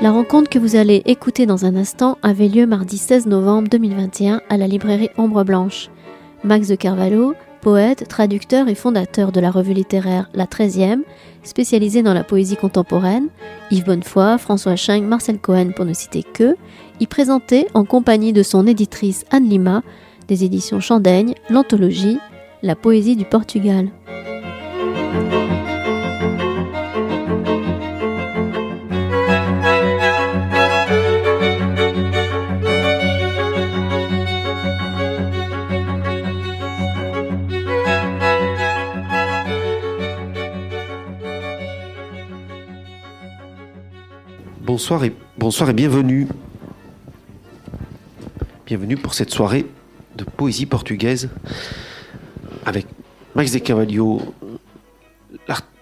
La rencontre que vous allez écouter dans un instant avait lieu mardi 16 novembre 2021 à la librairie Ombre Blanche. Max de Carvalho, poète, traducteur et fondateur de la revue littéraire La 13e, spécialisée dans la poésie contemporaine, Yves Bonnefoy, François Sching, Marcel Cohen pour ne citer que, y présentait en compagnie de son éditrice Anne Lima, des éditions Chandaigne, l'anthologie La poésie du Portugal. Bonsoir et bienvenue. Bienvenue pour cette soirée de poésie portugaise avec Max de Carvalho,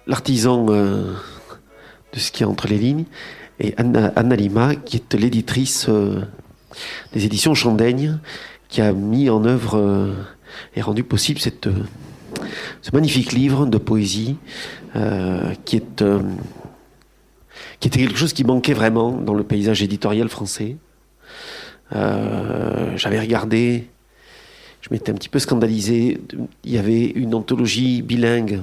l'artisan de ce qu'il y a entre les lignes, et Anna Lima, qui est l'éditrice des éditions Chandaigne, qui a mis en œuvre et rendu possible ce magnifique livre de poésie qui était quelque chose qui manquait vraiment dans le paysage éditorial français. J'avais regardé, je m'étais un petit peu scandalisé. Il y avait une anthologie bilingue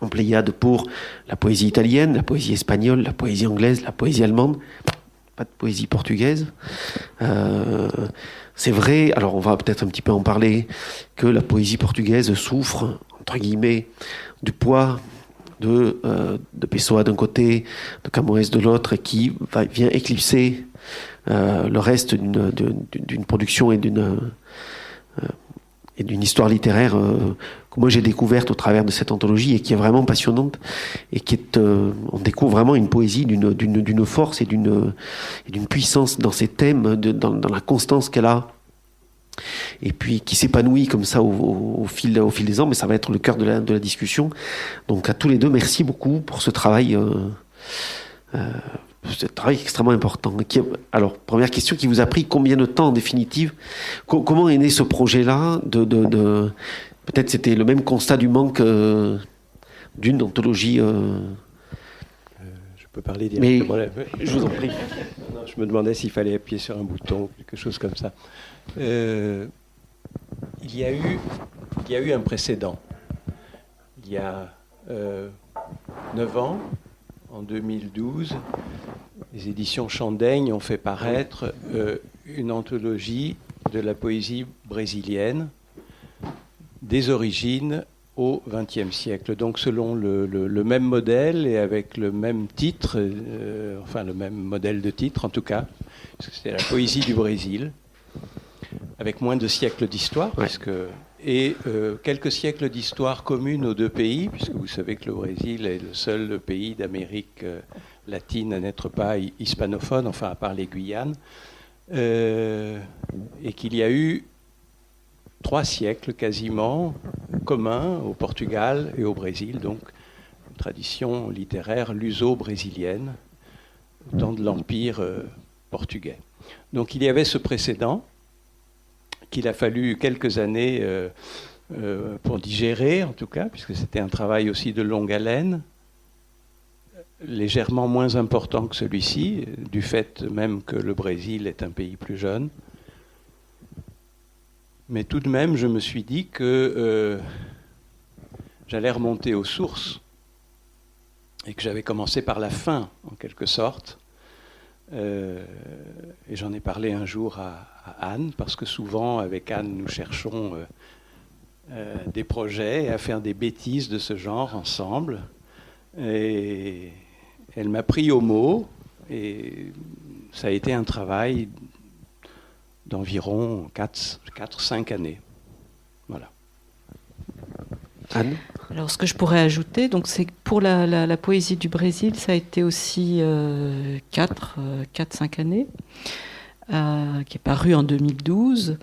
en Pléiade pour la poésie italienne, la poésie espagnole, la poésie anglaise, la poésie allemande. Pas de poésie portugaise. C'est vrai, alors on va peut-être un petit peu en parler, que la poésie portugaise souffre, entre guillemets, du poids de Pessoa d'un côté, de Camões de l'autre, et qui vient éclipser le reste d'une production et d'une histoire littéraire que moi j'ai découverte au travers de cette anthologie et qui est vraiment passionnante et qui est, on découvre vraiment une poésie d'une force et d'une puissance dans ses thèmes, dans la constance qu'elle a. Et puis qui s'épanouit comme ça au fil des ans, mais ça va être le cœur de la discussion. Donc à tous les deux, merci beaucoup pour ce travail extrêmement important. Alors, première question, qui vous a pris combien de temps en définitive? Comment est né ce projet-là peut-être c'était le même constat du manque d'une anthologie Je peux parler directement. Mais je vous en prie. Non, je me demandais s'il fallait appuyer sur un bouton, quelque chose comme ça. Il y a eu un précédent. Il y a 9 ans, en 2012, les éditions Chandaigne ont fait paraître une anthologie de la poésie brésilienne des origines au XXe siècle. Donc selon le même modèle et avec le même titre, le même modèle de titre en tout cas, parce que c'était la poésie du Brésil, avec moins de siècles d'histoire, et quelques siècles d'histoire commune aux deux pays, puisque vous savez que le Brésil est le seul pays d'Amérique latine à n'être pas hispanophone, enfin à part les Guyanes, et qu'il y a eu 3 siècles quasiment communs au Portugal et au Brésil, donc une tradition littéraire luso-brésilienne au temps de l'Empire portugais. Donc il y avait ce précédent qu'il a fallu quelques années pour digérer, en tout cas, puisque c'était un travail aussi de longue haleine, légèrement moins important que celui-ci, du fait même que le Brésil est un pays plus jeune. Mais tout de même, je me suis dit que j'allais remonter aux sources et que j'avais commencé par la fin, en quelque sorte. Et j'en ai parlé un jour à Anne, parce que souvent, avec Anne, nous cherchons des projets à faire des bêtises de ce genre ensemble. Et elle m'a pris au mot, et ça a été un travail d'environ 4-5 années. Voilà. Anne ? Alors, ce que je pourrais ajouter, donc, c'est que pour la poésie du Brésil, ça a été aussi 4-5 années, qui est paru en 2012.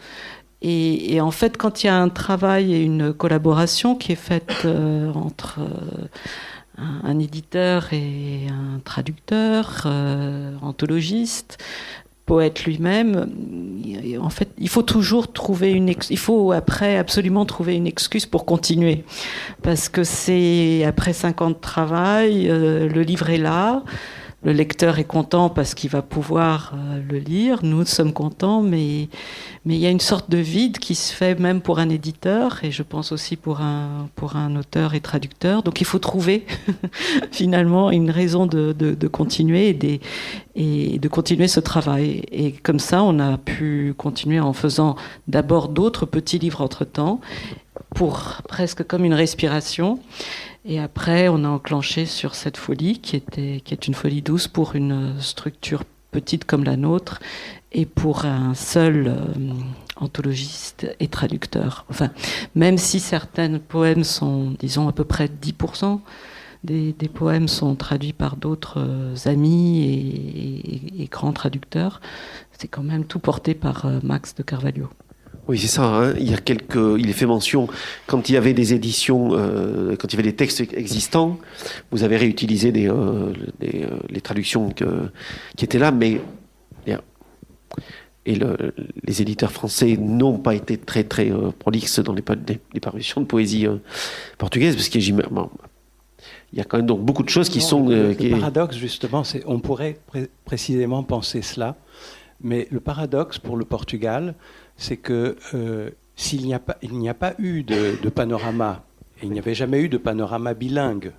Et en fait, quand il y a un travail et une collaboration qui est faite entre un éditeur et un traducteur, anthologiste, poète lui-même, en fait, il faut toujours trouver il faut après absolument trouver une excuse pour continuer, parce que c'est après 5 ans de travail, le livre est là, le lecteur est content parce qu'il va pouvoir le lire. Nous sommes contents, mais il y a une sorte de vide qui se fait même pour un éditeur, et je pense aussi pour un auteur et traducteur. Donc il faut trouver finalement une raison de continuer et de continuer ce travail. Et comme ça, on a pu continuer en faisant d'abord d'autres petits livres entre-temps, pour presque comme une respiration. Et après, on a enclenché sur cette folie qui est une folie douce pour une structure petite comme la nôtre et pour un seul anthologiste et traducteur. Enfin, même si certains poèmes sont, disons, à peu près 10% des poèmes sont traduits par d'autres amis et grands traducteurs, c'est quand même tout porté par Max de Carvalho. Oui, c'est ça. Hein. Il est fait mention, quand il y avait des éditions, quand il y avait des textes existants, vous avez réutilisé les traductions qui étaient là, mais les éditeurs français n'ont pas été très très prolixes dans les parutions de poésie portugaise, parce qu'il y a quand même donc beaucoup de choses qui sont... Le paradoxe, justement, on pourrait précisément penser cela, mais le paradoxe pour le Portugal, c'est que il n'y a pas eu de panorama, et il n'y avait jamais eu de panorama bilingue.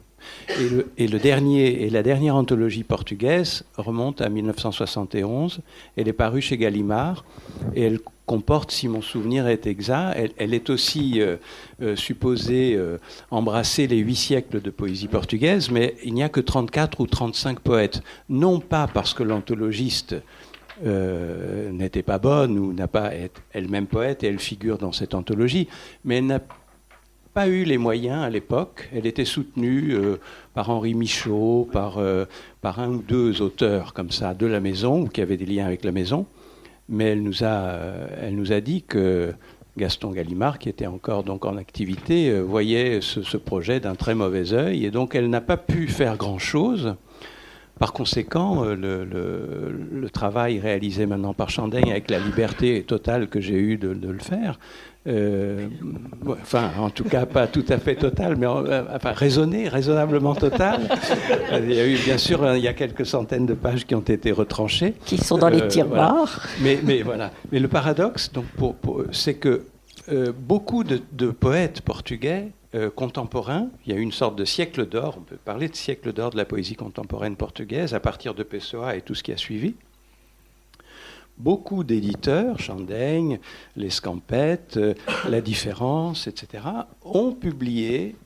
Et la dernière anthologie portugaise remonte à 1971. Elle est parue chez Gallimard et elle comporte, si mon souvenir est exact, elle est aussi supposée embrasser les 8 siècles de poésie portugaise, mais il n'y a que 34 ou 35 poètes. Non pas parce que l'anthologiste n'était pas bonne ou n'a pas elle-même poète et elle figure dans cette anthologie, mais elle n'a pas eu les moyens à l'époque. Elle était soutenue par Henri Michaud, par un ou deux auteurs comme ça de la maison ou qui avaient des liens avec la maison, mais elle nous a dit que Gaston Gallimard, qui était encore donc en activité, voyait ce projet d'un très mauvais œil, et donc elle n'a pas pu faire grand-chose. Par conséquent, le travail réalisé maintenant par Chandaigne, avec la liberté totale que j'ai eue de le faire, enfin, en tout cas, pas tout à fait totale, mais enfin, raisonnablement totale. Il y a eu, bien sûr, il y a quelques centaines de pages qui ont été retranchées. Qui sont dans les tiroirs. Voilà. Mais voilà. Mais le paradoxe, donc, c'est que beaucoup de poètes portugais contemporains, il y a eu une sorte de siècle d'or, on peut parler de siècle d'or de la poésie contemporaine portugaise à partir de Pessoa et tout ce qui a suivi. Beaucoup d'éditeurs, Chandaigne, Les Scampettes, La Différence, etc., ont publié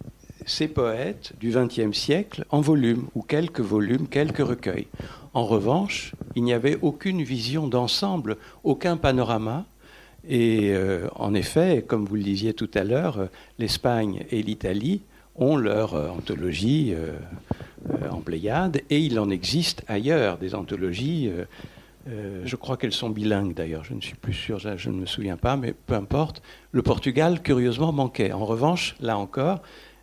ces poètes du XXe siècle en volumes, ou quelques volumes, quelques recueils. En revanche, il n'y avait aucune vision d'ensemble, aucun panorama. Et en effet, comme vous le disiez tout à l'heure, l'Espagne et l'Italie ont leur anthologie en Pléiade, et il en existe ailleurs des anthologies. Je crois qu'elles sont bilingues d'ailleurs, je ne suis plus sûr, je ne me souviens pas, mais peu importe. Le Portugal, curieusement, manquait. En revanche, là encore,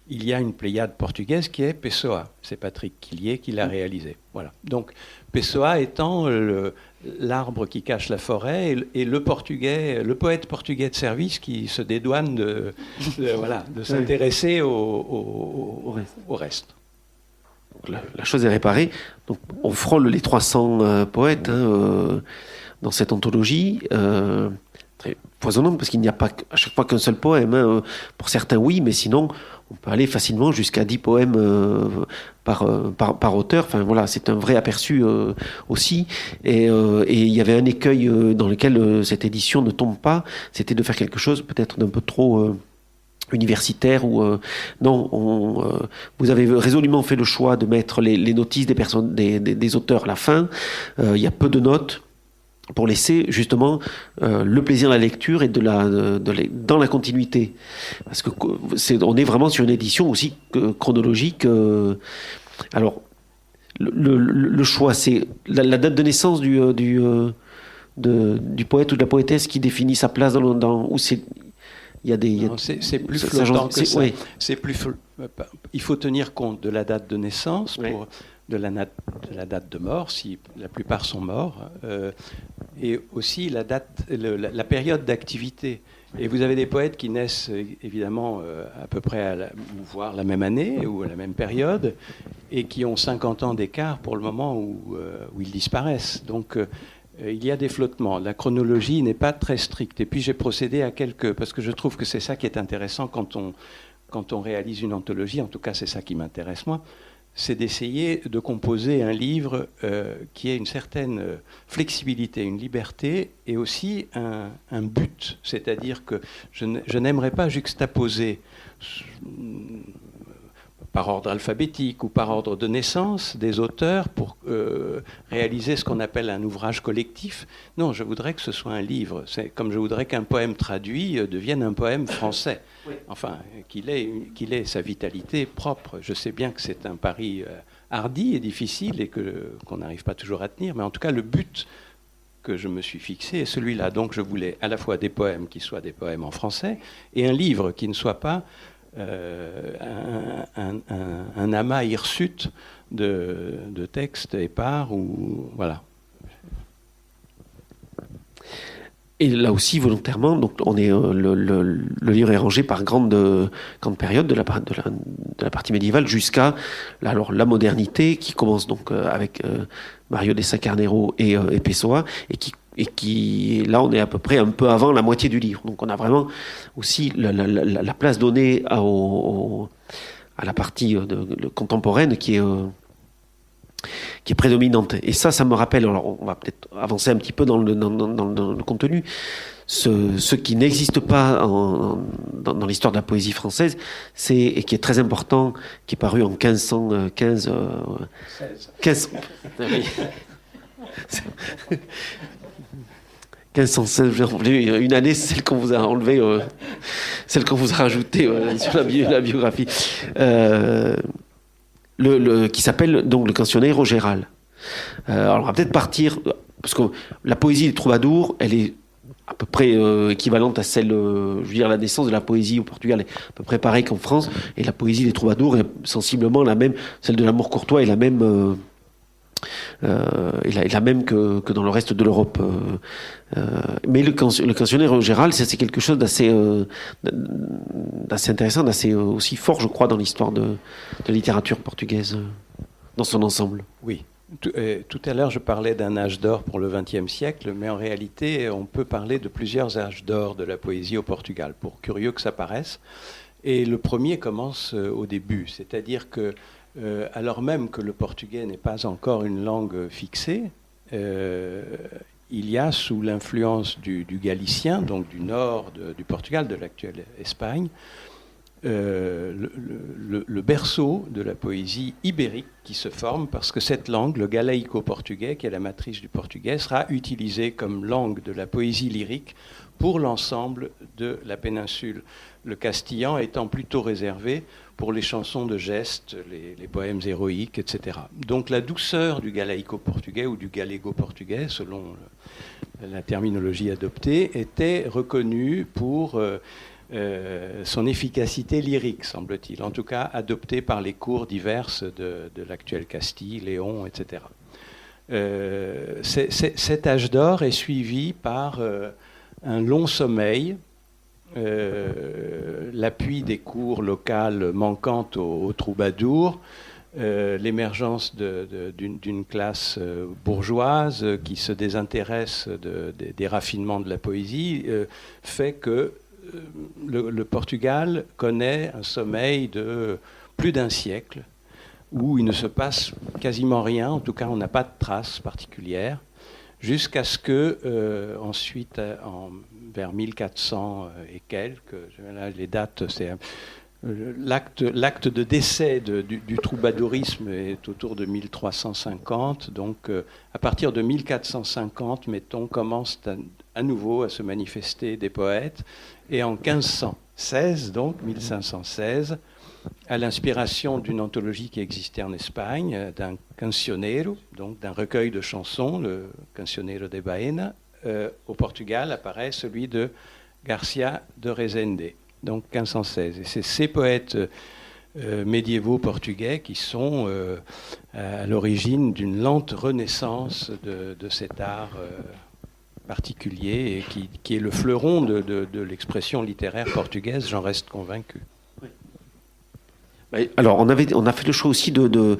il y a une Pléiade portugaise qui est Pessoa. C'est Patrick Quillier qui l'a réalisé. Voilà. Donc, Pessoa étant l'arbre qui cache la forêt et le poète portugais de service qui se dédouane de s'intéresser au reste. La chose est réparée. Donc, on frôle les 300 poètes dans cette anthologie. Très foisonnante, parce qu'il n'y a pas à chaque fois qu'un seul poème. Pour certains, oui, mais sinon, on peut aller facilement jusqu'à 10 poèmes par auteur. Enfin, voilà, c'est un vrai aperçu aussi. Et il y avait un écueil dans lequel cette édition ne tombe pas. C'était de faire quelque chose peut-être d'un peu trop... universitaire ou vous avez résolument fait le choix de mettre les notices des auteurs à la fin. Il y a peu de notes pour laisser justement le plaisir de la lecture et dans la continuité, parce que on est vraiment sur une édition aussi chronologique. Alors le choix, c'est la date de naissance du poète ou de la poétesse qui définit sa place dans où c'est. C'est plus flottant que ça. Oui. Il faut tenir compte de la date de naissance, de la date de mort, si la plupart sont morts, et aussi la période d'activité. Et vous avez des poètes qui naissent évidemment à peu près, voire la même année ou à la même période, et qui ont 50 ans d'écart pour le moment où ils disparaissent. Donc il y a des flottements. La chronologie n'est pas très stricte. Et puis j'ai procédé à parce que je trouve que c'est ça qui est intéressant quand on réalise une anthologie, en tout cas c'est ça qui m'intéresse moi, c'est d'essayer de composer un livre qui ait une certaine flexibilité, une liberté et aussi un but. C'est-à-dire que je n'aimerais pas juxtaposer par ordre alphabétique ou par ordre de naissance des auteurs pour réaliser ce qu'on appelle un ouvrage collectif. Non, je voudrais que ce soit un livre. C'est comme je voudrais qu'un poème traduit devienne un poème français. Enfin, qu'il ait sa vitalité propre. Je sais bien que c'est un pari hardi et difficile et qu'on n'arrive pas toujours à tenir, mais en tout cas, le but que je me suis fixé est celui-là. Donc je voulais à la fois des poèmes qui soient des poèmes en français et un livre qui ne soit pas un amas hirsute de textes épars ou voilà. Et là aussi, volontairement, donc on est, le livre est rangé par grande période de la partie médiévale jusqu'à la modernité qui commence donc avec Mario de Sacarnero et Pessoa et qui là on est à peu près un peu avant la moitié du livre. Donc on a vraiment aussi la place donnée à la partie contemporaine qui est prédominante. Et ça me rappelle, alors on va peut-être avancer un petit peu dans le contenu, ce qui n'existe pas dans l'histoire de la poésie française, et qui est très important, qui est paru en 1515... 1516, une année, c'est celle qu'on vous a enlevée, celle qu'on vous a rajoutée sur la biographie. Qui s'appelle donc le Cancioneiro Geral. Alors on va peut-être partir, parce que la poésie des troubadours, elle est à peu près équivalente à celle, je veux dire, la naissance de la poésie au Portugal est à peu près pareille qu'en France, et la poésie des troubadours est sensiblement la même, celle de l'amour courtois est la même, est la même que dans le reste de l'Europe. Mais le Cancioneiro Geral, c'est quelque chose d'assez intéressant, d'assez aussi fort, je crois, dans l'histoire de la littérature portugaise dans son ensemble. Oui. Tout à l'heure, je parlais d'un âge d'or pour le XXe siècle, mais en réalité, on peut parler de plusieurs âges d'or de la poésie au Portugal, pour curieux que ça paraisse. Et le premier commence au début, c'est-à-dire que alors même que le portugais n'est pas encore une langue fixée, il y a, sous l'influence du galicien, donc du nord du Portugal, de l'actuelle Espagne, le berceau de la poésie ibérique qui se forme, parce que cette langue, le galaïco-portugais, qui est la matrice du portugais, sera utilisée comme langue de la poésie lyrique pour l'ensemble de la péninsule. Le castillan étant plutôt réservé pour les chansons de gestes, les poèmes héroïques, etc. Donc la douceur du galaïco-portugais ou du galégo-portugais, selon la terminologie adoptée, était reconnue pour son efficacité lyrique, semble-t-il, en tout cas adoptée par les cours diverses de l'actuelle Castille, Léon, etc. Cet âge d'or est suivi par un long sommeil, l'appui des cours locales manquant aux troubadours, l'émergence d'une classe bourgeoise qui se désintéresse des raffinements de la poésie, fait que le Portugal connaît un sommeil de plus d'un siècle où il ne se passe quasiment rien, en tout cas on n'a pas de traces particulières, jusqu'à ce que, ensuite, vers 1400 et quelques, là, les dates, c'est l'acte de décès du troubadourisme est autour de 1350, donc à partir de 1450, mettons, commencent à nouveau à se manifester des poètes, et en 1516, donc 1516, à l'inspiration d'une anthologie qui existait en Espagne, d'un cancioneiro, donc d'un recueil de chansons, le Cancioneiro de Baena, au Portugal apparaît celui de Garcia de Rezende, donc 1516. Et c'est ces poètes médiévaux portugais qui sont à l'origine d'une lente renaissance de cet art particulier et qui est le fleuron de l'expression littéraire portugaise, j'en reste convaincu. Alors, on a fait le choix aussi on ne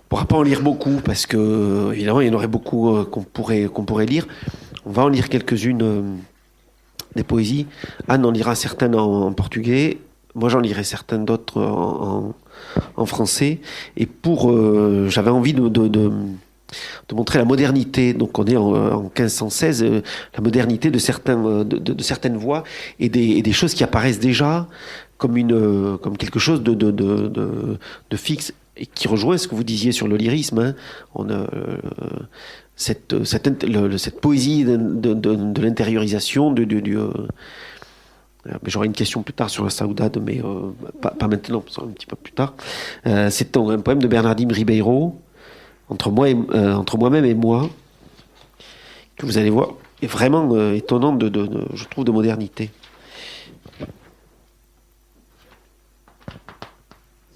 pourra pas en lire beaucoup, parce que, évidemment, il y en aurait beaucoup qu'on pourrait lire. On va en lire quelques-unes des poésies. Anne en lira certaines en portugais. Moi, j'en lirai certaines d'autres en français. Et j'avais envie de montrer la modernité. Donc, on est en 1516, la modernité de certaines voix et des choses qui apparaissent déjà comme quelque chose de fixe, et qui rejoint ce que vous disiez sur le lyrisme. Hein. On a cette poésie de l'intériorisation j'aurai une question plus tard sur la saudade, mais pas maintenant, un petit peu plus tard. C'est un poème de Bernardine Ribeiro, entre moi-même et moi, que vous allez voir est vraiment étonnant je trouve, de modernité.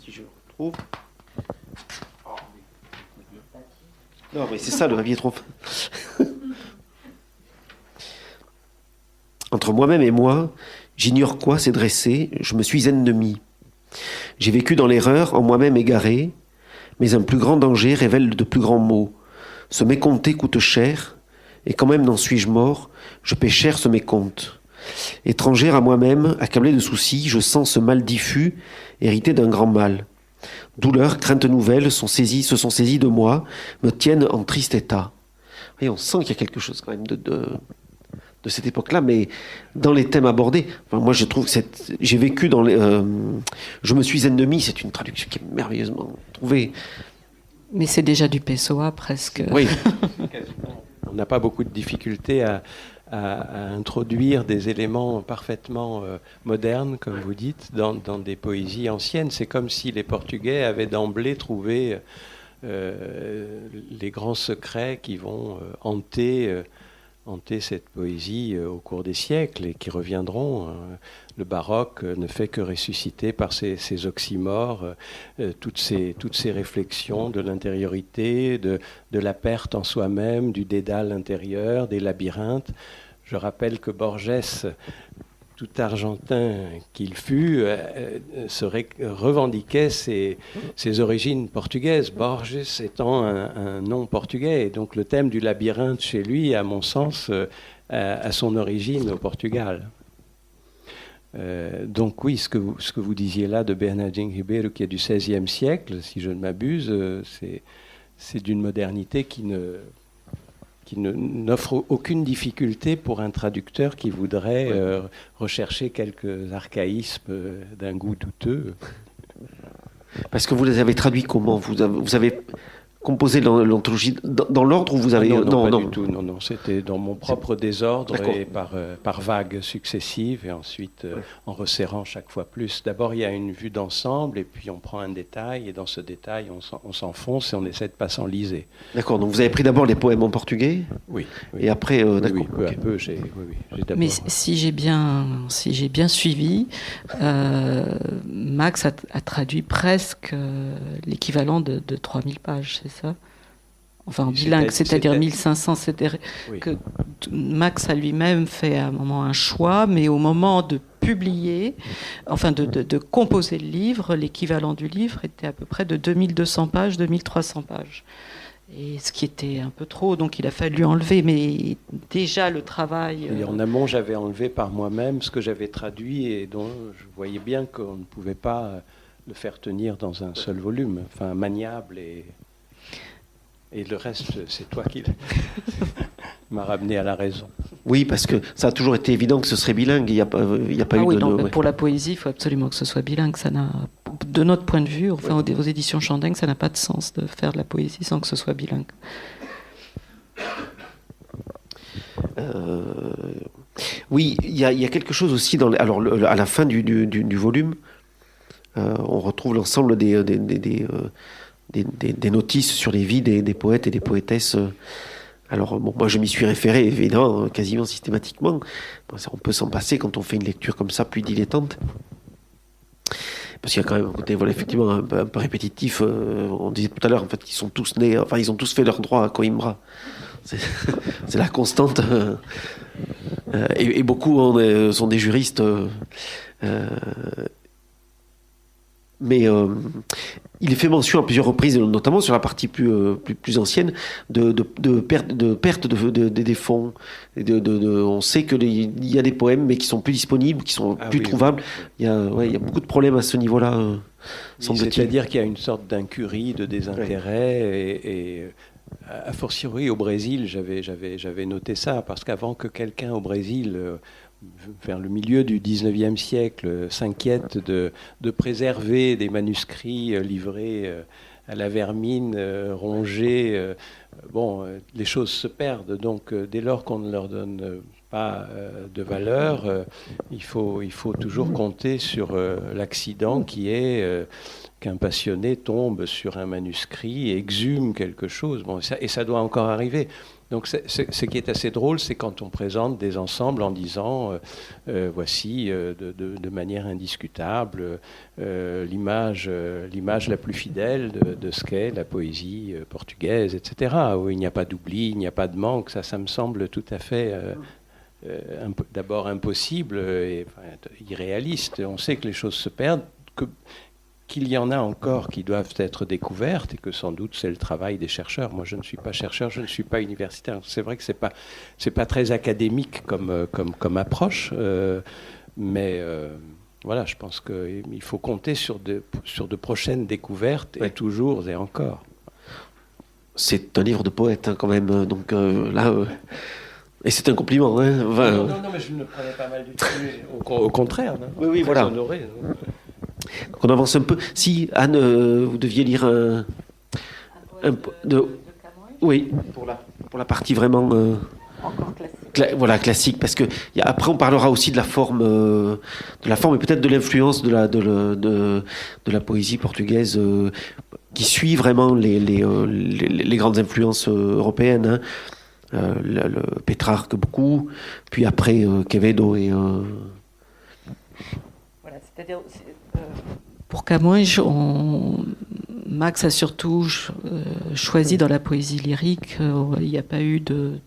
Si je le retrouve. Non, mais c'est ça, le papier est trop fin. Entre moi-même et moi, j'ignore quoi s'est dressé, je me suis ennemi. J'ai vécu dans l'erreur, en moi-même égaré, mais un plus grand danger révèle de plus grands maux. Ce mécompter coûte cher, et quand même n'en suis-je mort, je paie cher ce mécompte. Étrangère à moi-même, accablé de soucis, je sens ce mal diffus, hérité d'un grand mal. Douleur, crainte nouvelle se sont saisies de moi, me tiennent en triste état. Et on sent qu'il y a quelque chose quand même de cette époque-là, mais dans les thèmes abordés, moi je trouve que j'ai vécu dans je me suis ennemi, c'est une traduction qui est merveilleusement trouvée. Mais c'est déjà du Pessoa presque. Oui. On n'a pas beaucoup de difficultés à introduire des éléments parfaitement modernes, comme vous dites, dans des poésies anciennes. C'est comme si les Portugais avaient d'emblée trouvé les grands secrets qui vont hanter cette poésie au cours des siècles et qui reviendront. Le baroque ne fait que ressusciter par ses oxymores toutes ces réflexions de l'intériorité, de la perte en soi-même, du dédale intérieur, des labyrinthes. Je rappelle que Borges, tout argentin qu'il fut, revendiquait ses origines portugaises, Borges étant un nom portugais. Et donc le thème du labyrinthe chez lui, à mon sens, a son origine au Portugal. Donc oui, ce que vous disiez là de Bernardinho Ribeiro, qui est du XVIe siècle, si je ne m'abuse, c'est d'une modernité qui n'offre aucune difficulté pour un traducteur qui voudrait rechercher quelques archaïsmes d'un goût douteux. Parce que vous les avez traduits comment ? Vous avez composé l'anthologie dans l'ordre où vous avez... Non, pas du tout. Non, c'était dans mon propre désordre. D'accord. Et par vagues successives, et ensuite en resserrant chaque fois plus. D'abord, il y a une vue d'ensemble, et puis on prend un détail, et dans ce détail, on s'enfonce et on essaie de ne pas s'enliser. D'accord, donc vous avez pris d'abord les poèmes en portugais ? Oui. Et après, d'accord. Oui, peu à peu, j'ai d'abord... Mais si j'ai bien suivi, Max a traduit presque l'équivalent de 3000 pages, c'est ça ? Enfin, en bilingue, c'est-à-dire 1500. Oui. Que Max a lui-même fait à un moment un choix, mais au moment de publier, enfin de composer le livre, l'équivalent du livre était à peu près de 2200 pages, 2300 pages. Et ce qui était un peu trop, donc il a fallu enlever. Mais déjà, le travail... Et en amont, j'avais enlevé par moi-même ce que j'avais traduit et dont je voyais bien qu'on ne pouvait pas le faire tenir dans un seul volume, enfin maniable et le reste, c'est toi qui m'a ramené à la raison. Oui, parce que ça a toujours été évident que ce serait bilingue. Il n'y a pas eu oui, de... Non, pour la poésie, il faut absolument que ce soit bilingue. Ça n'a, de notre point de vue, enfin aux éditions Chandeng, ça n'a pas de sens de faire de la poésie sans que ce soit bilingue. Oui, il y a quelque chose aussi à la fin du volume. On retrouve l'ensemble des notices sur les vies des poètes et des poétesses. Alors, moi, je m'y suis référé, évidemment, quasiment systématiquement. On peut s'en passer quand on fait une lecture comme ça, plus dilettante. Parce qu'il y a quand même un côté, effectivement, un peu répétitif. On disait tout à l'heure, en fait, qu'ils sont tous nés, enfin, ils ont tous fait leur droit à Coimbra. c'est la constante. Et beaucoup sont des juristes. Mais il est fait mention à plusieurs reprises, notamment sur la partie plus ancienne, de perte des fonds. On sait qu'il y a des poèmes, mais qui sont plus disponibles, qui sont plus trouvables. Il y a beaucoup de problèmes à ce niveau-là, semble-t-il. C'est-à-dire qu'il y a une sorte d'incurie, de désintérêt, et a fortiori au Brésil, j'avais noté ça, parce qu'avant que quelqu'un au Brésil, vers le milieu du 19e siècle, s'inquiète de préserver des manuscrits livrés à la vermine, rongés, les choses se perdent. Donc dès lors qu'on ne leur donne pas de valeur, il faut toujours compter sur l'accident qui est qu'un passionné tombe sur un manuscrit et exhume quelque chose. Et ça doit encore arriver. Donc ce qui est assez drôle, c'est quand on présente des ensembles en disant voici de manière indiscutable l'image la plus fidèle de ce qu'est la poésie portugaise, etc., où il n'y a pas d'oubli, il n'y a pas de manque. Ça me semble tout à fait d'abord impossible et irréaliste. On sait que les choses se perdent, qu'il y en a encore qui doivent être découvertes et que sans doute c'est le travail des chercheurs. Moi, je ne suis pas chercheur, je ne suis pas universitaire. C'est vrai que c'est pas très académique comme approche, mais voilà, je pense qu'il faut compter sur de prochaines découvertes et toujours et encore. C'est un livre de poète quand même, donc là. Et c'est un compliment. Hein. Non, mais je ne le prenais pas mal du tout. Au contraire. Non. Oui, voilà. Honoré, non. Donc on avance un peu. Si, Anne, vous deviez lire oui, pour la partie vraiment encore classique. Classique, parce que après on parlera aussi de la forme et peut-être de l'influence de la poésie portugaise qui suit vraiment les grandes influences européennes. Hein. Le Pétrarque beaucoup, puis après Quevedo et voilà, c'est-à-dire pour Camões, Max a surtout choisi dans la poésie lyrique. Il n'y a pas eu de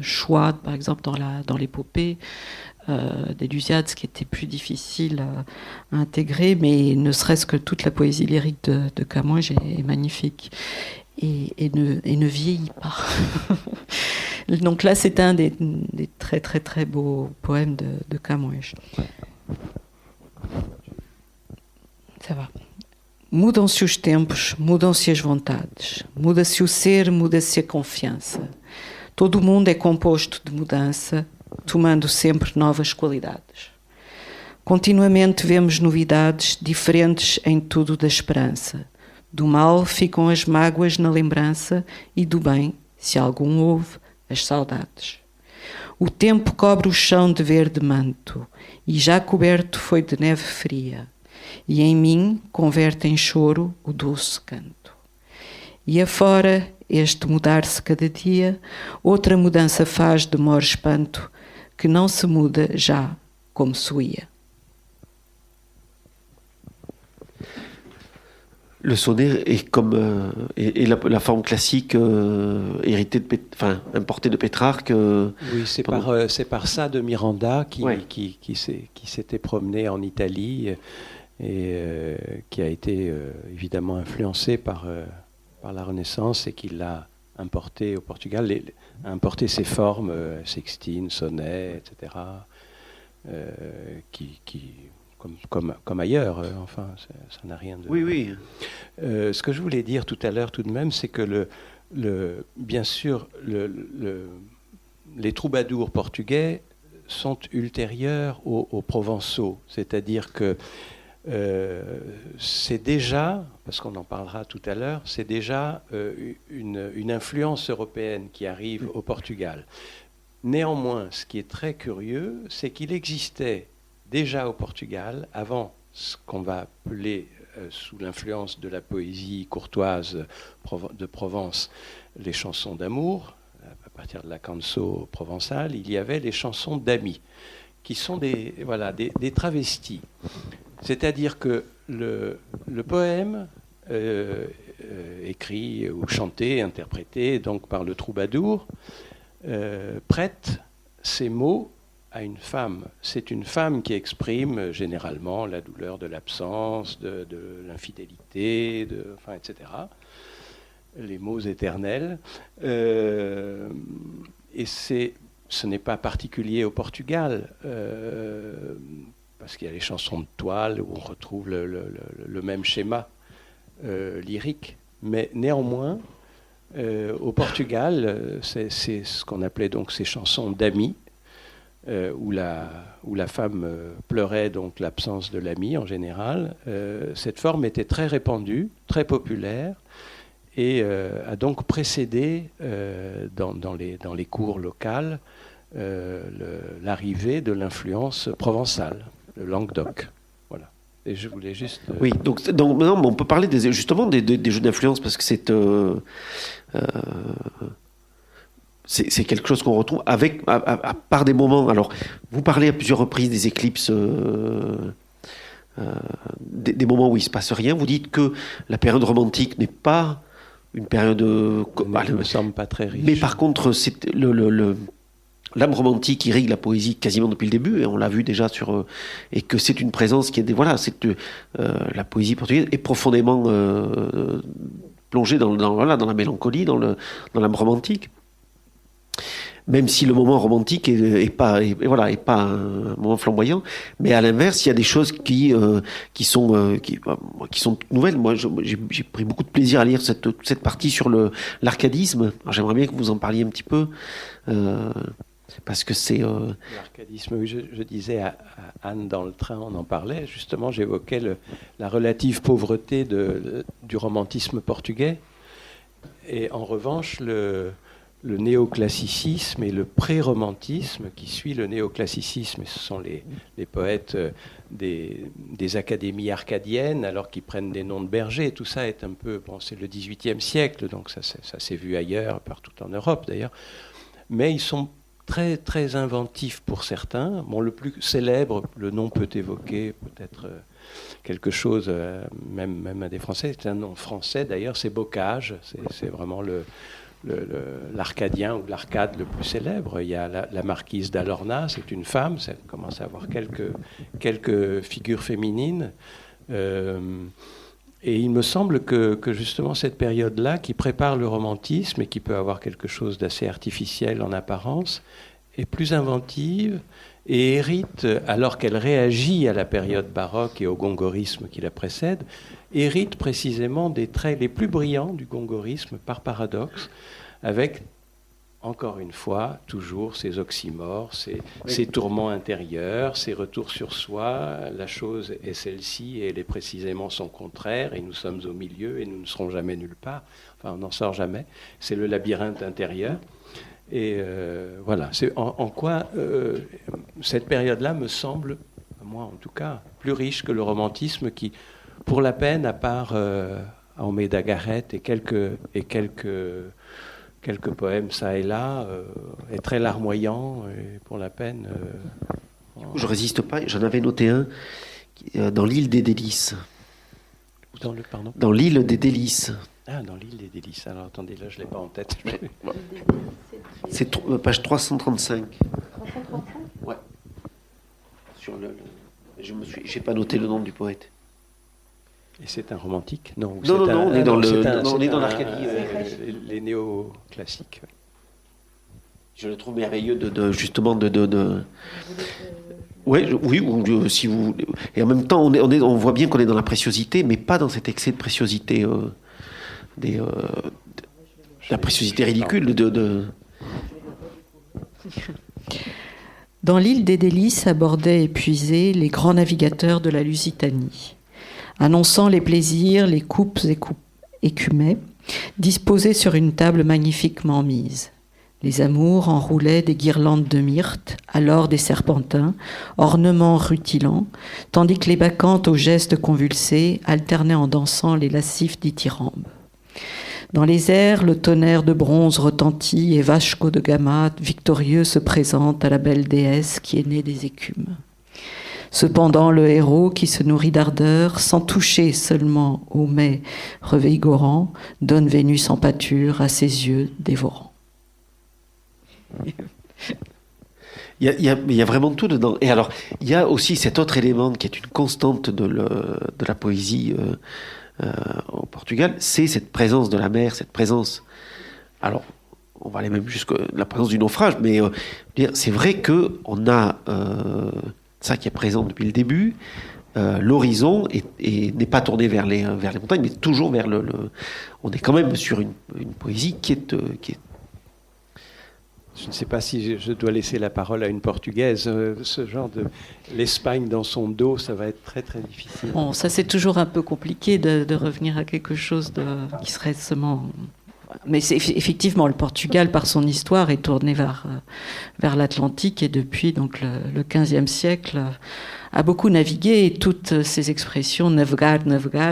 choix, par exemple dans l'épopée des Lusiades, ce qui était plus difficile à intégrer, mais ne serait-ce que toute la poésie lyrique de Camões est magnifique et ne vieillit pas. Donc là, c'est un des très très très beaux poèmes de Camões. Ça va. Mudam-se os tempos, mudam-se as vontades, muda-se o ser, muda-se a confiança. Todo o mundo é composto de mudança, tomando sempre novas qualidades. Continuamente vemos novidades diferentes em tudo da esperança. Do mal ficam as mágoas na lembrança e do bem, se algum houve, as saudades. O tempo cobre o chão de verde manto e já coberto foi de neve fria. E em mim converte em choro o doce canto. E afora, este mudar-se cada dia, outra mudança faz de maior espanto, que não se muda já como se ia. Le sonnet est comme la forme classique héritée importée de Pétrarque. Oui, c'est par ça de Miranda qui s'était promené en Italie et qui a été évidemment influencé par la Renaissance et qui l'a importé au Portugal, a importé ces formes, sextines, sonnets, etc., comme ailleurs, enfin, ça n'a rien de... Oui. Ce que je voulais dire tout à l'heure tout de même, c'est que bien sûr, les troubadours portugais sont ultérieurs aux Provençaux, c'est-à-dire que c'est déjà, parce qu'on en parlera tout à l'heure, c'est déjà une influence européenne qui arrive au Portugal. Néanmoins, ce qui est très curieux, c'est qu'il existait déjà au Portugal, avant ce qu'on va appeler, sous l'influence de la poésie courtoise de Provence, les chansons d'amour, à partir de la canso provençale, il y avait les chansons d'amis, qui sont des travestis. C'est-à-dire que le poème écrit ou chanté, interprété donc par le troubadour, prête ces mots à une femme. C'est une femme qui exprime généralement la douleur de l'absence, de l'infidélité, etc. Les mots éternels. Et ce n'est pas particulier au Portugal, parce qu'il y a les chansons de toile où on retrouve le même schéma lyrique. Mais néanmoins, au Portugal, c'est ce qu'on appelait donc ces chansons d'amis, où la femme pleurait donc l'absence de l'ami en général. Cette forme était très répandue, très populaire, et a donc précédé dans les cours locales l'arrivée de l'influence provençale, le Languedoc. Voilà. Et je voulais juste... Oui, donc maintenant, on peut parler justement des jeux d'influence, parce que c'est quelque chose qu'on retrouve à part des moments. Alors, vous parlez à plusieurs reprises des éclipses, des moments où il ne se passe rien. Vous dites que la période romantique n'est pas une période... Elle ne me semble pas très riche. Mais par contre, c'est l'âme romantique irrigue la poésie quasiment depuis le début, et on l'a vu déjà et que c'est une présence qui est... Voilà, la poésie portugaise est profondément plongée dans la mélancolie, dans l'âme romantique. Même si le moment romantique est pas un moment flamboyant, mais à l'inverse, il y a des choses qui sont nouvelles. Moi, j'ai pris beaucoup de plaisir à lire cette partie sur l'arcadisme. Alors, j'aimerais bien que vous en parliez un petit peu, parce que c'est... L'arcadisme, oui, je disais à Anne dans le train, on en parlait, justement, j'évoquais la relative pauvreté du romantisme portugais, et en revanche, le néoclassicisme et le pré-romantisme qui suit le néoclassicisme, et ce sont les poètes des académies arcadiennes, alors qu'ils prennent des noms de bergers. Tout ça est un peu... Bon, c'est le XVIIIe siècle, donc ça s'est vu ailleurs, partout en Europe d'ailleurs. Mais ils sont très, très inventifs pour certains. Bon, le plus célèbre, le nom peut évoquer peut-être quelque chose, même à des Français. C'est un nom français d'ailleurs, c'est Bocage. C'est vraiment l'arcadien ou l'arcade le plus célèbre. Il y a la marquise d'Alorna, c'est une femme, ça commence à avoir quelques figures féminines. Et il me semble que justement cette période-là, qui prépare le romantisme et qui peut avoir quelque chose d'assez artificiel en apparence, est plus inventive et hérite, alors qu'elle réagit à la période baroque et au gongorisme qui la précède, hérite précisément des traits les plus brillants du gongorisme par paradoxe, avec, encore une fois, toujours ces oxymores, ces tourments intérieurs, ces retours sur soi. La chose est celle-ci et elle est précisément son contraire, et nous sommes au milieu et nous ne serons jamais nulle part. Enfin, on n'en sort jamais. C'est le labyrinthe intérieur. Et voilà, c'est en quoi cette période-là me semble, moi en tout cas, plus riche que le romantisme qui, pour la peine, à part Almeida Garrett et quelques poèmes ça et là, est très larmoyant, et pour la peine... Je résiste pas, j'en avais noté un dans l'île des délices. Pardon ? Dans l'île des délices. Ah, dans l'île des délices. Alors attendez, là je ne l'ai pas en tête. C'est page 335. 335 ? Ouais. J'ai pas noté le nom du poète. Et c'est un romantique ? Non, on est dans l'Arcadie. Les néoclassiques. Je le trouve merveilleux justement. Oui, si vous. Et en même temps, on voit bien qu'on est dans la préciosité, mais pas dans cet excès de préciosité, la préciosité ridicule Dans l'île des délices abordaient épuisés les grands navigateurs de la Lusitanie, annonçant les plaisirs, les coupes écumées, disposées sur une table magnifiquement mise. Les amours enroulaient des guirlandes de myrte, alors des serpentins, ornements rutilants, tandis que les bacchantes aux gestes convulsés alternaient en dansant les lascifs dithyrambes. Dans les airs, le tonnerre de bronze retentit et Vasco de Gama, victorieux, se présente à la belle déesse qui est née des écumes. Cependant, le héros qui se nourrit d'ardeur, sans toucher seulement au mets revigorant, donne Vénus en pâture à ses yeux dévorants. Il y a vraiment tout dedans. Et alors, il y a aussi cet autre élément qui est une constante de la poésie au Portugal, c'est cette présence de la mer, cette présence... Alors, on va aller même jusqu'à la présence du naufrage, mais c'est vrai qu'on a ça qui est présent depuis le début. L'horizon n'est pas tourné vers les montagnes, mais toujours vers on est quand même sur une poésie qui est Je ne sais pas si je dois laisser la parole à une Portugaise. Ce genre de l'Espagne dans son dos, ça va être très très difficile. Bon, ça c'est toujours un peu compliqué de revenir à quelque chose qui serait seulement... Mais effectivement, le Portugal, par son histoire, est tourné vers l'Atlantique et depuis donc, le XVe siècle a beaucoup navigué et toutes ces expressions, navegar,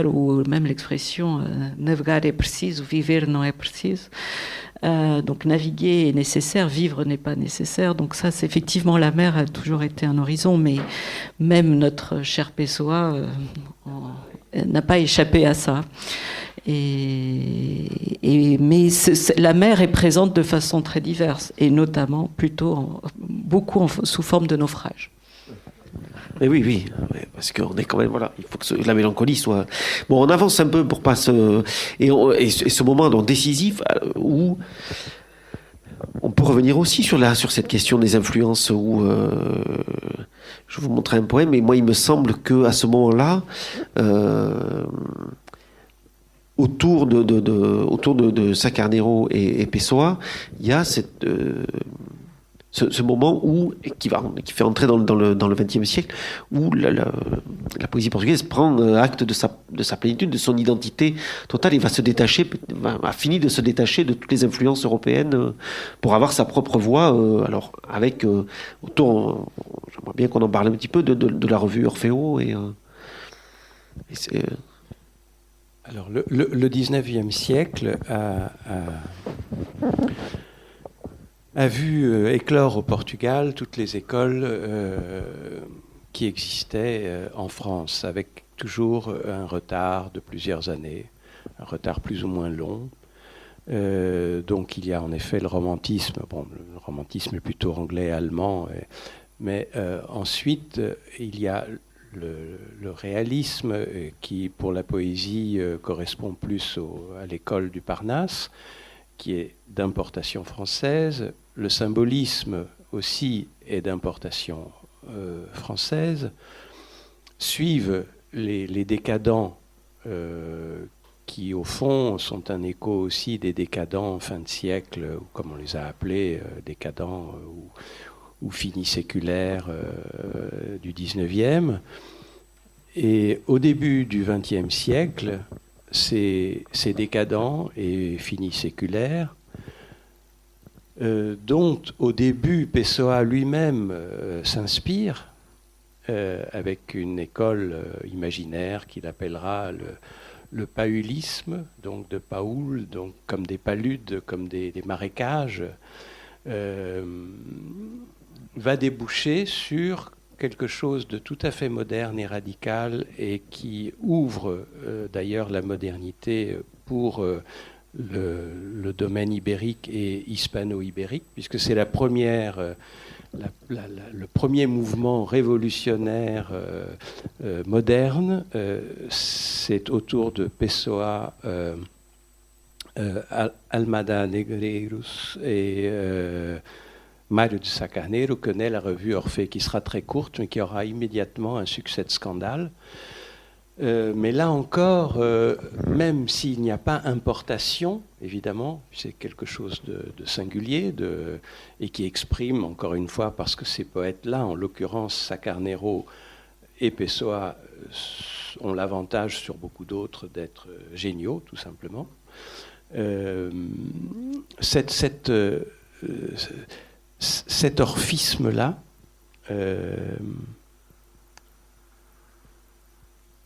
ou même l'expression navegar é preciso, viver não é preciso. Donc naviguer est nécessaire, vivre n'est pas nécessaire. Donc ça, c'est effectivement, la mer a toujours été un horizon, mais même notre cher Pessoa n'a pas échappé à ça. Mais la mer est présente de façon très diverse, et notamment beaucoup sous forme de naufrage. Mais oui, parce qu'on est quand même, voilà, il faut que la mélancolie soit... Bon, on avance un peu pour pas se... Et ce moment donc décisif où on peut revenir aussi sur cette question des influences où... je vais vous montrer un poème, mais moi il me semble qu'à ce moment-là... autour de Sacarneiro et Pessoa, il y a ce moment qui fait entrer dans le XXe siècle, où la poésie portugaise prend acte de sa plénitude, de son identité totale, et a fini de se détacher de toutes les influences européennes pour avoir sa propre voix. Alors avec autour, j'aimerais bien qu'on en parle un petit peu de la revue Orfeo et c'est... Alors, le 19e siècle a vu éclore au Portugal toutes les écoles qui existaient en France, avec toujours un retard de plusieurs années, un retard plus ou moins long. Donc il y a en effet le romantisme est plutôt anglais-allemand, mais ensuite il y a le réalisme qui, pour la poésie, correspond plus à l'école du Parnasse, qui est d'importation française. Le symbolisme aussi est d'importation française. Suivent les décadents qui, au fond, sont un écho aussi des décadents fin de siècle, ou comme on les a appelés, décadents ou finis séculaires du 19e. Et au début du 20e siècle, ces décadents et finis séculaires, dont au début Pessoa lui-même s'inspire, avec une école imaginaire qu'il appellera le paululisme, donc de Paul, donc comme des paludes, comme des marécages, va déboucher sur quelque chose de tout à fait moderne et radical, et qui ouvre d'ailleurs la modernité pour le domaine ibérique et hispano-ibérique, puisque c'est le premier mouvement révolutionnaire moderne. C'est autour de Pessoa, Almada Negreiros et Mário de Sacarneiro que naît la revue Orphée, qui sera très courte, mais qui aura immédiatement un succès de scandale. Mais là encore, même s'il n'y a pas importation, évidemment, c'est quelque chose de singulier et qui exprime, encore une fois, parce que ces poètes-là, en l'occurrence Sacarneiro et Pessoa, ont l'avantage sur beaucoup d'autres d'être géniaux, tout simplement. Cet orphisme-là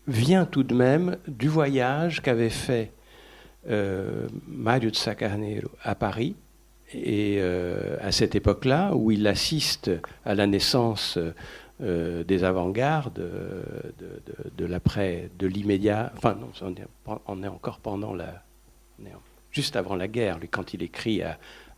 vient tout de même du voyage qu'avait fait Mário de Sacarneiro à Paris, et à cette époque-là, où il assiste à la naissance des avant-gardes, de l'après, de l'immédiat. Enfin, non, on est encore juste avant la guerre, lui, quand il écrit à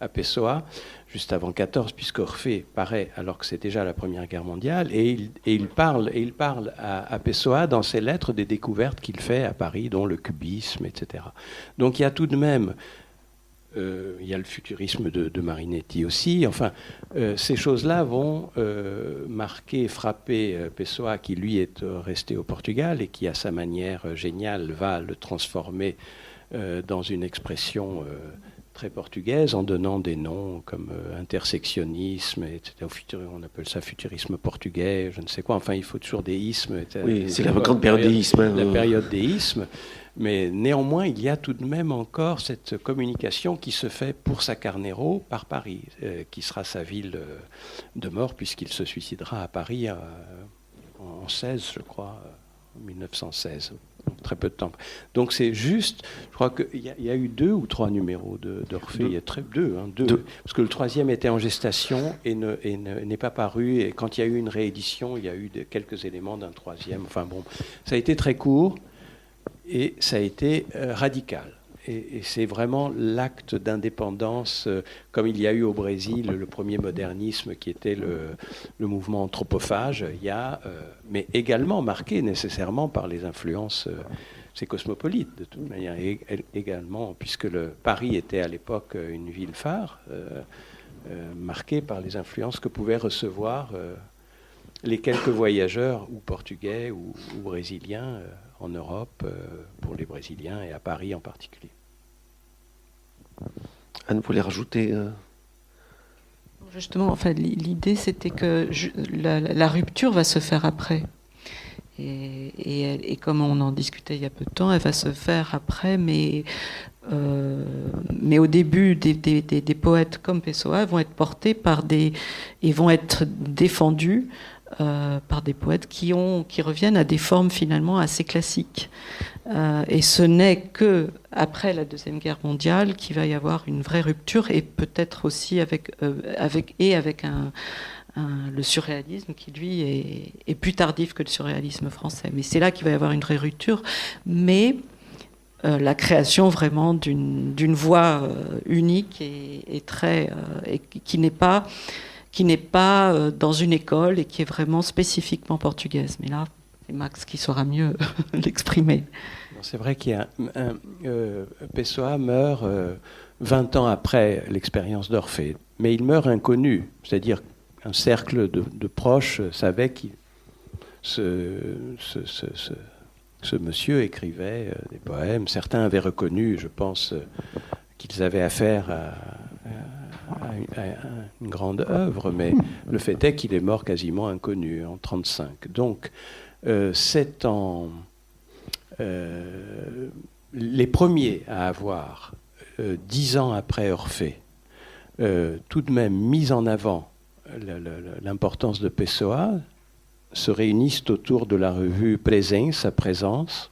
Pessoa, juste avant 14, puisque Orphée paraît alors que c'est déjà la Première Guerre mondiale, et il parle à Pessoa dans ses lettres des découvertes qu'il fait à Paris, dont le cubisme, etc. Donc il y a tout de même, il y a le futurisme de Marinetti aussi. Enfin, ces choses-là vont marquer, frapper Pessoa, qui lui est resté au Portugal et qui, à sa manière géniale, va le transformer dans une expression très portugaise, en donnant des noms comme intersectionnisme, etc. On appelle ça futurisme portugais, je ne sais quoi. Enfin, il faut toujours des ismes. Oui, c'est la grande période des ismes. La période des ismes. Mais néanmoins, il y a tout de même encore cette communication qui se fait pour Sacarnero par Paris, qui sera sa ville de mort, puisqu'il se suicidera à Paris en 16, je crois, en 1916. Très peu de temps. Donc c'est juste, je crois qu'il y a eu 2 ou 3 numéros d'Orphée. Il y a deux, parce que le 3e était en gestation et n'est pas paru. Et quand il y a eu une réédition, il y a eu quelques éléments d'un 3e. Enfin bon, ça a été très court et ça a été radical. Et c'est vraiment l'acte d'indépendance, comme il y a eu au Brésil le premier modernisme qui était le mouvement anthropophage, mais également marqué nécessairement par les influences, c'est cosmopolite de toute manière, également, puisque Paris était à l'époque une ville phare, marquée par les influences que pouvaient recevoir les quelques voyageurs, ou portugais ou brésiliens, en Europe, pour les Brésiliens, et à Paris en particulier. Anne voulait rajouter Justement, enfin, l'idée, c'était que la rupture va se faire après. Et comme on en discutait il y a peu de temps, elle va se faire après, mais au début, des poètes comme Pessoa vont être portés et vont être défendus par des poètes qui reviennent à des formes finalement assez classiques. Et ce n'est que après la Deuxième Guerre mondiale qu'il va y avoir une vraie rupture, et peut-être aussi avec le surréalisme qui, lui, est plus tardif que le surréalisme français. Mais c'est là qu'il va y avoir une vraie rupture. Mais la création vraiment d'une voix unique et qui n'est pas dans une école et qui est vraiment spécifiquement portugaise. Mais là, c'est Max qui saura mieux l'exprimer. C'est vrai qu'il y a Pessoa meurt 20 ans après l'expérience d'Orphée, mais il meurt inconnu, c'est-à-dire un cercle de proches savait que ce monsieur écrivait des poèmes. Certains avaient reconnu, je pense, qu'ils avaient affaire à une grande œuvre, mais le fait est qu'il est mort quasiment inconnu en 1935. Donc, c'est les premiers à avoir, 10 ans après Orphée, tout de même mis en avant l'importance de Pessoa, se réunissent autour de la revue Presença, Présence,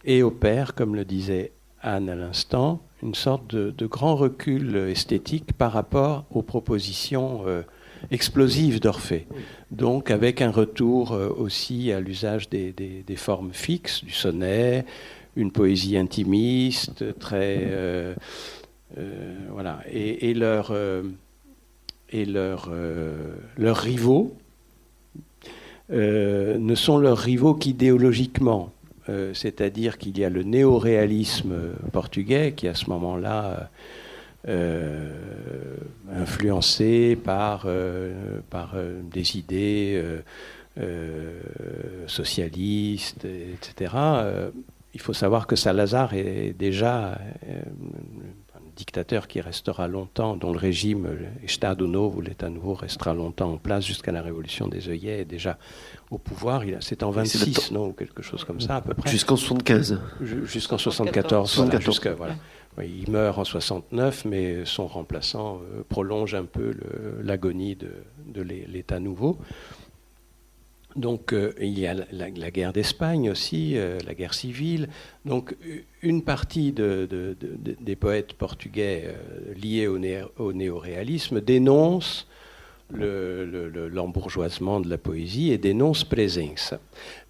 et opèrent, comme le disait Anne à l'instant, une sorte de grand recul esthétique par rapport aux propositions explosives d'Orphée. Donc avec un retour aussi à l'usage des formes fixes, du sonnet, une poésie intimiste, très... voilà. Et leurs rivaux ne sont leurs rivaux qu'idéologiquement. C'est-à-dire qu'il y a le néo-réalisme portugais qui, à ce moment-là, influencé par des idées socialistes, etc. Il faut savoir que Salazar est déjà un dictateur qui restera longtemps, dont le régime, Estado Novo, l'État nouveau, restera longtemps en place jusqu'à la révolution des œillets, est déjà au pouvoir. C'est en 26, non, ou quelque chose comme ça, à peu près. Jusqu'en 75. Jusqu'en 74. Voilà. Oui, il meurt en 69, mais son remplaçant prolonge un peu l'agonie de l'État nouveau. Donc il y a la guerre d'Espagne aussi, la guerre civile. Donc une partie des poètes portugais liés au néo-réalisme dénoncent l'embourgeoisement de la poésie et dénonce Presença.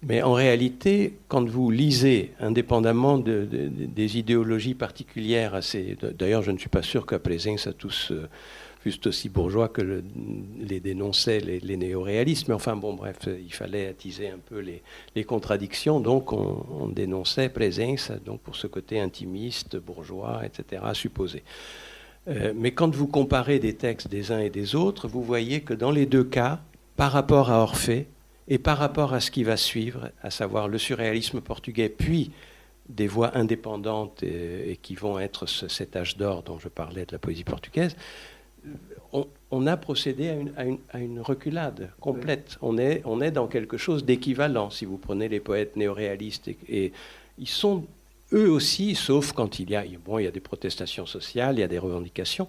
Mais en réalité, quand vous lisez, indépendamment des idéologies particulières, d'ailleurs je ne suis pas sûr qu'à Presença tous fussent aussi bourgeois que les dénonçaient les néo-réalistes, mais enfin bon bref, il fallait attiser un peu les contradictions, donc on dénonçait Presença donc pour ce côté intimiste, bourgeois, etc., supposé. Mais quand vous comparez des textes des uns et des autres, vous voyez que dans les deux cas, par rapport à Orphée et par rapport à ce qui va suivre, à savoir le surréalisme portugais, puis des voix indépendantes et qui vont être cet âge d'or dont je parlais de la poésie portugaise, on a procédé à une reculade complète. On est dans quelque chose d'équivalent. Si vous prenez les poètes néo-réalistes, et ils sont eux aussi, sauf quand il y a des protestations sociales, il y a des revendications,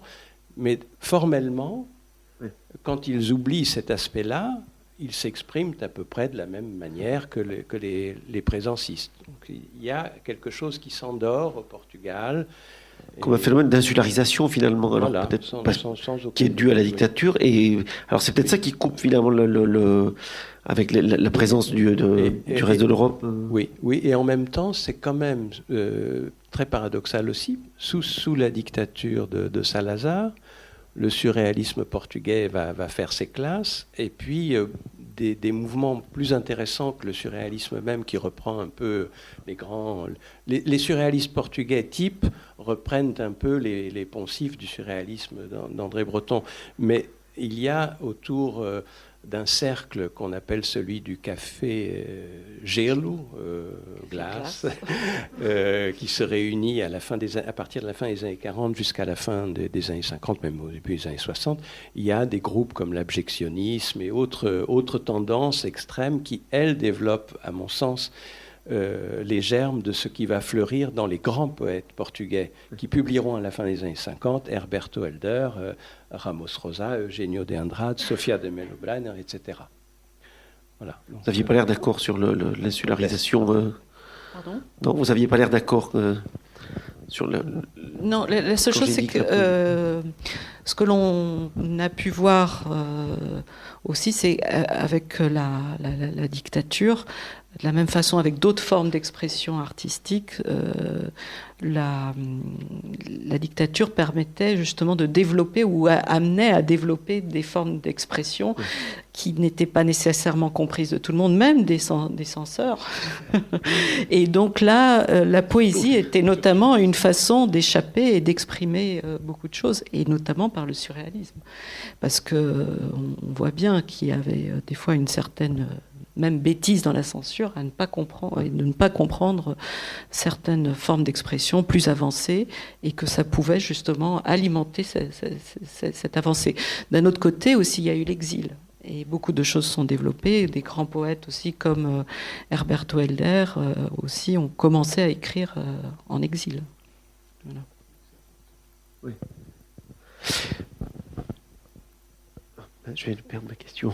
mais formellement, quand ils oublient cet aspect-là, ils s'expriment à peu près de la même manière que les présencistes. Donc, il y a quelque chose qui s'endort au Portugal. Comme un phénomène d'insularisation finalement, alors voilà, peut-être sans qui est dû à la dictature. Et alors c'est peut-être ça qui coupe finalement avec la présence du reste de l'Europe. Oui, et en même temps, c'est quand même très paradoxal aussi. Sous la dictature de Salazar, le surréalisme portugais va faire ses classes, et puis des mouvements plus intéressants que le surréalisme même, qui reprend un peu les surréalistes portugais type reprennent un peu les poncifs du surréalisme d'André Breton. Mais il y a autour d'un cercle qu'on appelle celui du café Gelo, glace, qui se réunit à partir de la fin des années 40 jusqu'à la fin des années 50, même au début des années 60. Il y a des groupes comme l'abjectionnisme et autres tendances extrêmes qui, elles, développent, à mon sens, les germes de ce qui va fleurir dans les grands poètes portugais qui publieront à la fin des années 50, Herberto Helder, Ramos Rosa, Eugenio de Andrade, Sofia de Melo Brainer, etc. Voilà. Vous n'aviez pas l'air d'accord sur l'insularisation Pardon ? Non, vous n'aviez pas l'air d'accord sur le... Non, la seule chose, c'est que ce que l'on a pu voir aussi, c'est avec la dictature, de la même façon avec d'autres formes d'expression artistique, la dictature permettait justement de développer ou amenait à développer des formes d'expression qui n'étaient pas nécessairement comprises de tout le monde, même des censeurs. Et donc là, la poésie était notamment une façon d'échapper et d'exprimer beaucoup de choses, et notamment par le surréalisme. Parce qu'on voit bien qu'il y avait des fois une certaine... même bêtise dans la censure, à ne pas comprendre, et de ne pas comprendre certaines formes d'expression plus avancées, et que ça pouvait justement alimenter cette avancée. D'un autre côté aussi, il y a eu l'exil, et beaucoup de choses sont développées. Des grands poètes aussi comme Herberto Helder aussi ont commencé à écrire en exil. Voilà. Oui. Je vais perdre ma question.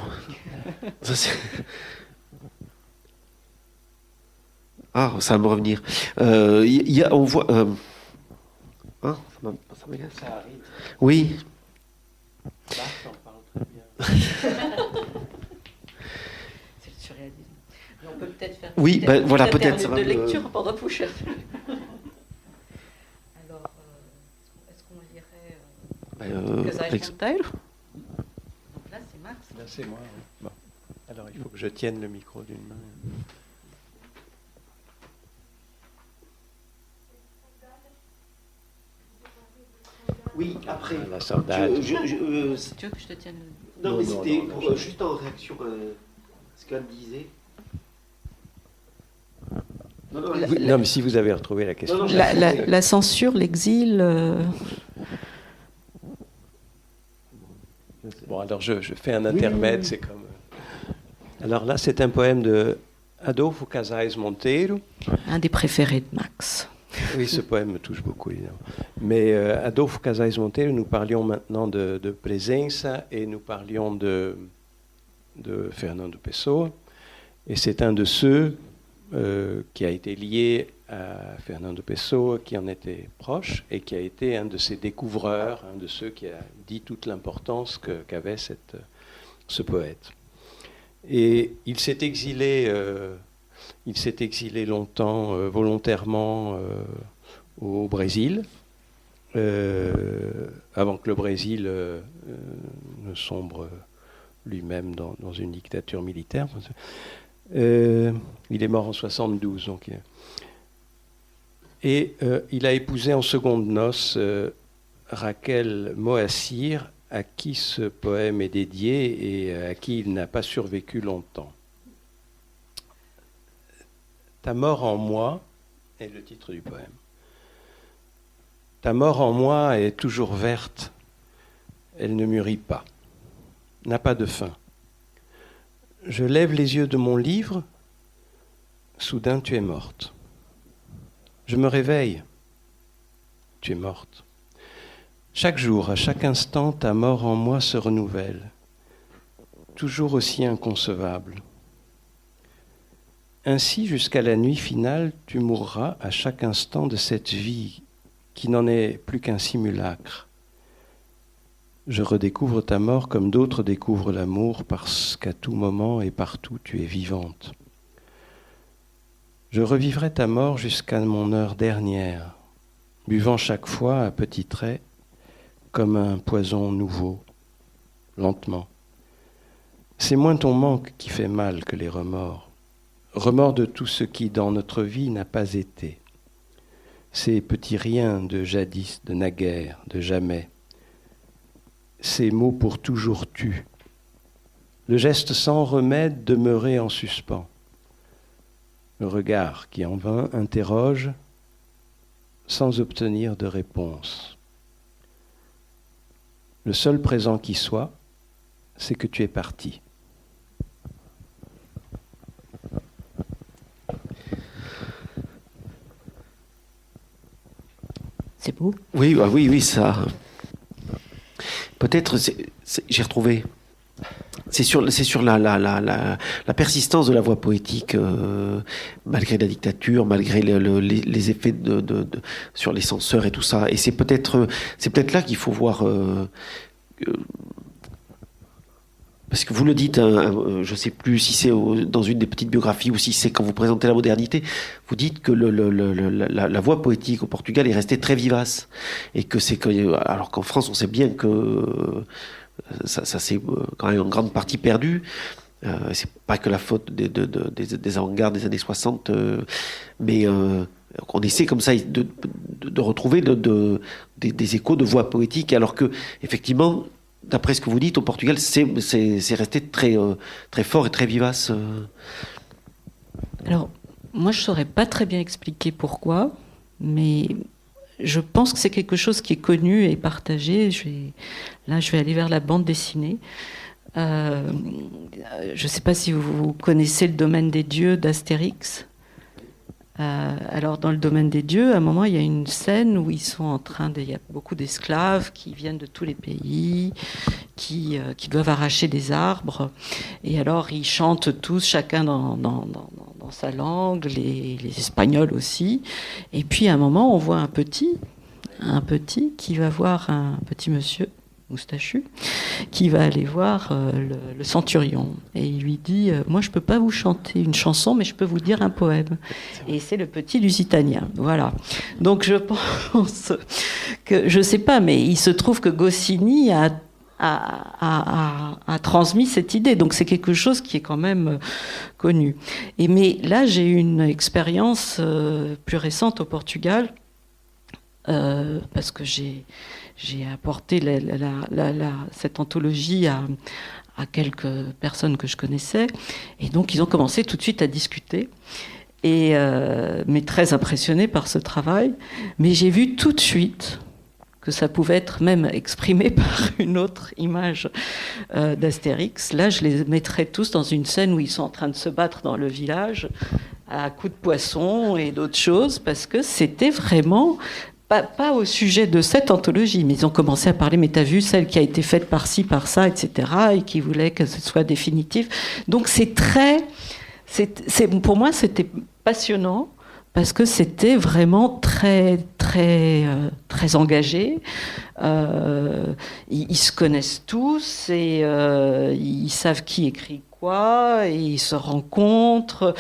Ça va me revenir. On voit. Ça m'agace. Ça arrive. Oui. Là, t'en parles très bien. C'est le surréalisme. Mais on peut peut-être faire. Oui, voilà, peut-être. Ça va de lecture pendant que vous cherchez. Alors, est-ce qu'on lirait Casais Monteiro? Donc là, c'est Max. Là, c'est moi. Oui. Bon. Alors, il faut que je tienne le micro d'une main. Oui, après. La saudade. Tu veux que je te tienne le... Non, mais c'était juste en réaction à ce qu'elle disait. Non, mais si vous avez retrouvé la question. La censure, l'exil... Bon, alors je fais un intermède, oui. C'est comme... Alors là, c'est un poème de Adolfo Casais Monteiro. Un des préférés de Max. Oui, ce poème me touche beaucoup, évidemment. Mais Adolfo Casais Monteiro, nous parlions maintenant de Presença et nous parlions de Fernando Pessoa. Et c'est un de ceux qui a été lié à Fernando Pessoa, qui en était proche et qui a été un de ses découvreurs, un de ceux qui a dit toute l'importance qu'avait ce poète. Et il s'est exilé longtemps, volontairement, au Brésil, avant que le Brésil ne sombre lui-même dans une dictature militaire. Il est mort en 72, donc. Et il a épousé en seconde noces Raquel Moassir, à qui ce poème est dédié et à qui il n'a pas survécu longtemps. Ta mort en moi est le titre du poème. Ta mort en moi est toujours verte, elle ne mûrit pas, n'a pas de fin. Je lève les yeux de mon livre, soudain tu es morte. Je me réveille, tu es morte. Chaque jour, à chaque instant, ta mort en moi se renouvelle, toujours aussi inconcevable. Ainsi, jusqu'à la nuit finale, tu mourras à chaque instant de cette vie qui n'en est plus qu'un simulacre. Je redécouvre ta mort comme d'autres découvrent l'amour, parce qu'à tout moment et partout tu es vivante. Je revivrai ta mort jusqu'à mon heure dernière, buvant chaque fois à petits traits, comme un poison nouveau, lentement. C'est moins ton manque qui fait mal que les remords. Remords de tout ce qui dans notre vie n'a pas été. Ces petits riens de jadis, de naguère, de jamais. Ces mots pour toujours tu. Le geste sans remède demeuré en suspens. Le regard qui en vain interroge sans obtenir de réponse. Le seul présent qui soit, c'est que tu es parti. C'est beau. Oui, oui, ça. Peut-être, j'ai retrouvé. C'est sur la persistance de la voix poétique, malgré la dictature, malgré les effets sur les censeurs et tout ça. Et c'est peut-être là qu'il faut voir. Parce que vous le dites, je ne sais plus si c'est dans une des petites biographies ou si c'est quand vous présentez la modernité, vous dites que la voix poétique au Portugal est restée très vivace. Et que alors qu'en France, on sait bien que ça s'est quand même en grande partie perdu. C'est pas que la faute des avant-gardes des années 60, mais on essaie comme ça de retrouver des échos de voix poétiques, alors que, effectivement, d'après ce que vous dites, au Portugal, c'est resté très, très fort et très vivace. Alors, moi, je ne saurais pas très bien expliquer pourquoi, mais je pense que c'est quelque chose qui est connu et partagé. Je vais aller vers la bande dessinée. Je ne sais pas si vous connaissez le domaine des dieux d'Astérix. Alors, dans le domaine des dieux, à un moment, il y a une scène où il y a beaucoup d'esclaves qui viennent de tous les pays, qui doivent arracher des arbres. Et alors, ils chantent tous, chacun dans sa langue, les Espagnols aussi. Et puis, à un moment, on voit un petit qui va voir un petit monsieur moustachu, qui va aller voir le centurion. Et il lui dit, moi je peux pas vous chanter une chanson, mais je peux vous dire un poème. Et c'est le petit Lusitanien. Voilà. Donc je pense que, je sais pas, mais il se trouve que Goscinny a transmis cette idée. Donc c'est quelque chose qui est quand même connu. Mais là, j'ai eu une expérience plus récente au Portugal, parce que j'ai apporté cette anthologie à quelques personnes que je connaissais. Et donc, ils ont commencé tout de suite à discuter. Mais très impressionnés par ce travail. Mais j'ai vu tout de suite que ça pouvait être même exprimé par une autre image d'Astérix. Là, je les mettrais tous dans une scène où ils sont en train de se battre dans le village à coups de poisson et d'autres choses, parce que c'était vraiment... Pas au sujet de cette anthologie, mais ils ont commencé à parler, mais t'as vu celle qui a été faite par-ci, par-ça, etc., et qui voulait que ce soit définitif. Donc pour moi, c'était passionnant, parce que c'était vraiment très, très très, très engagés. Ils se connaissent tous et ils savent qui écrit quoi, et ils se rencontrent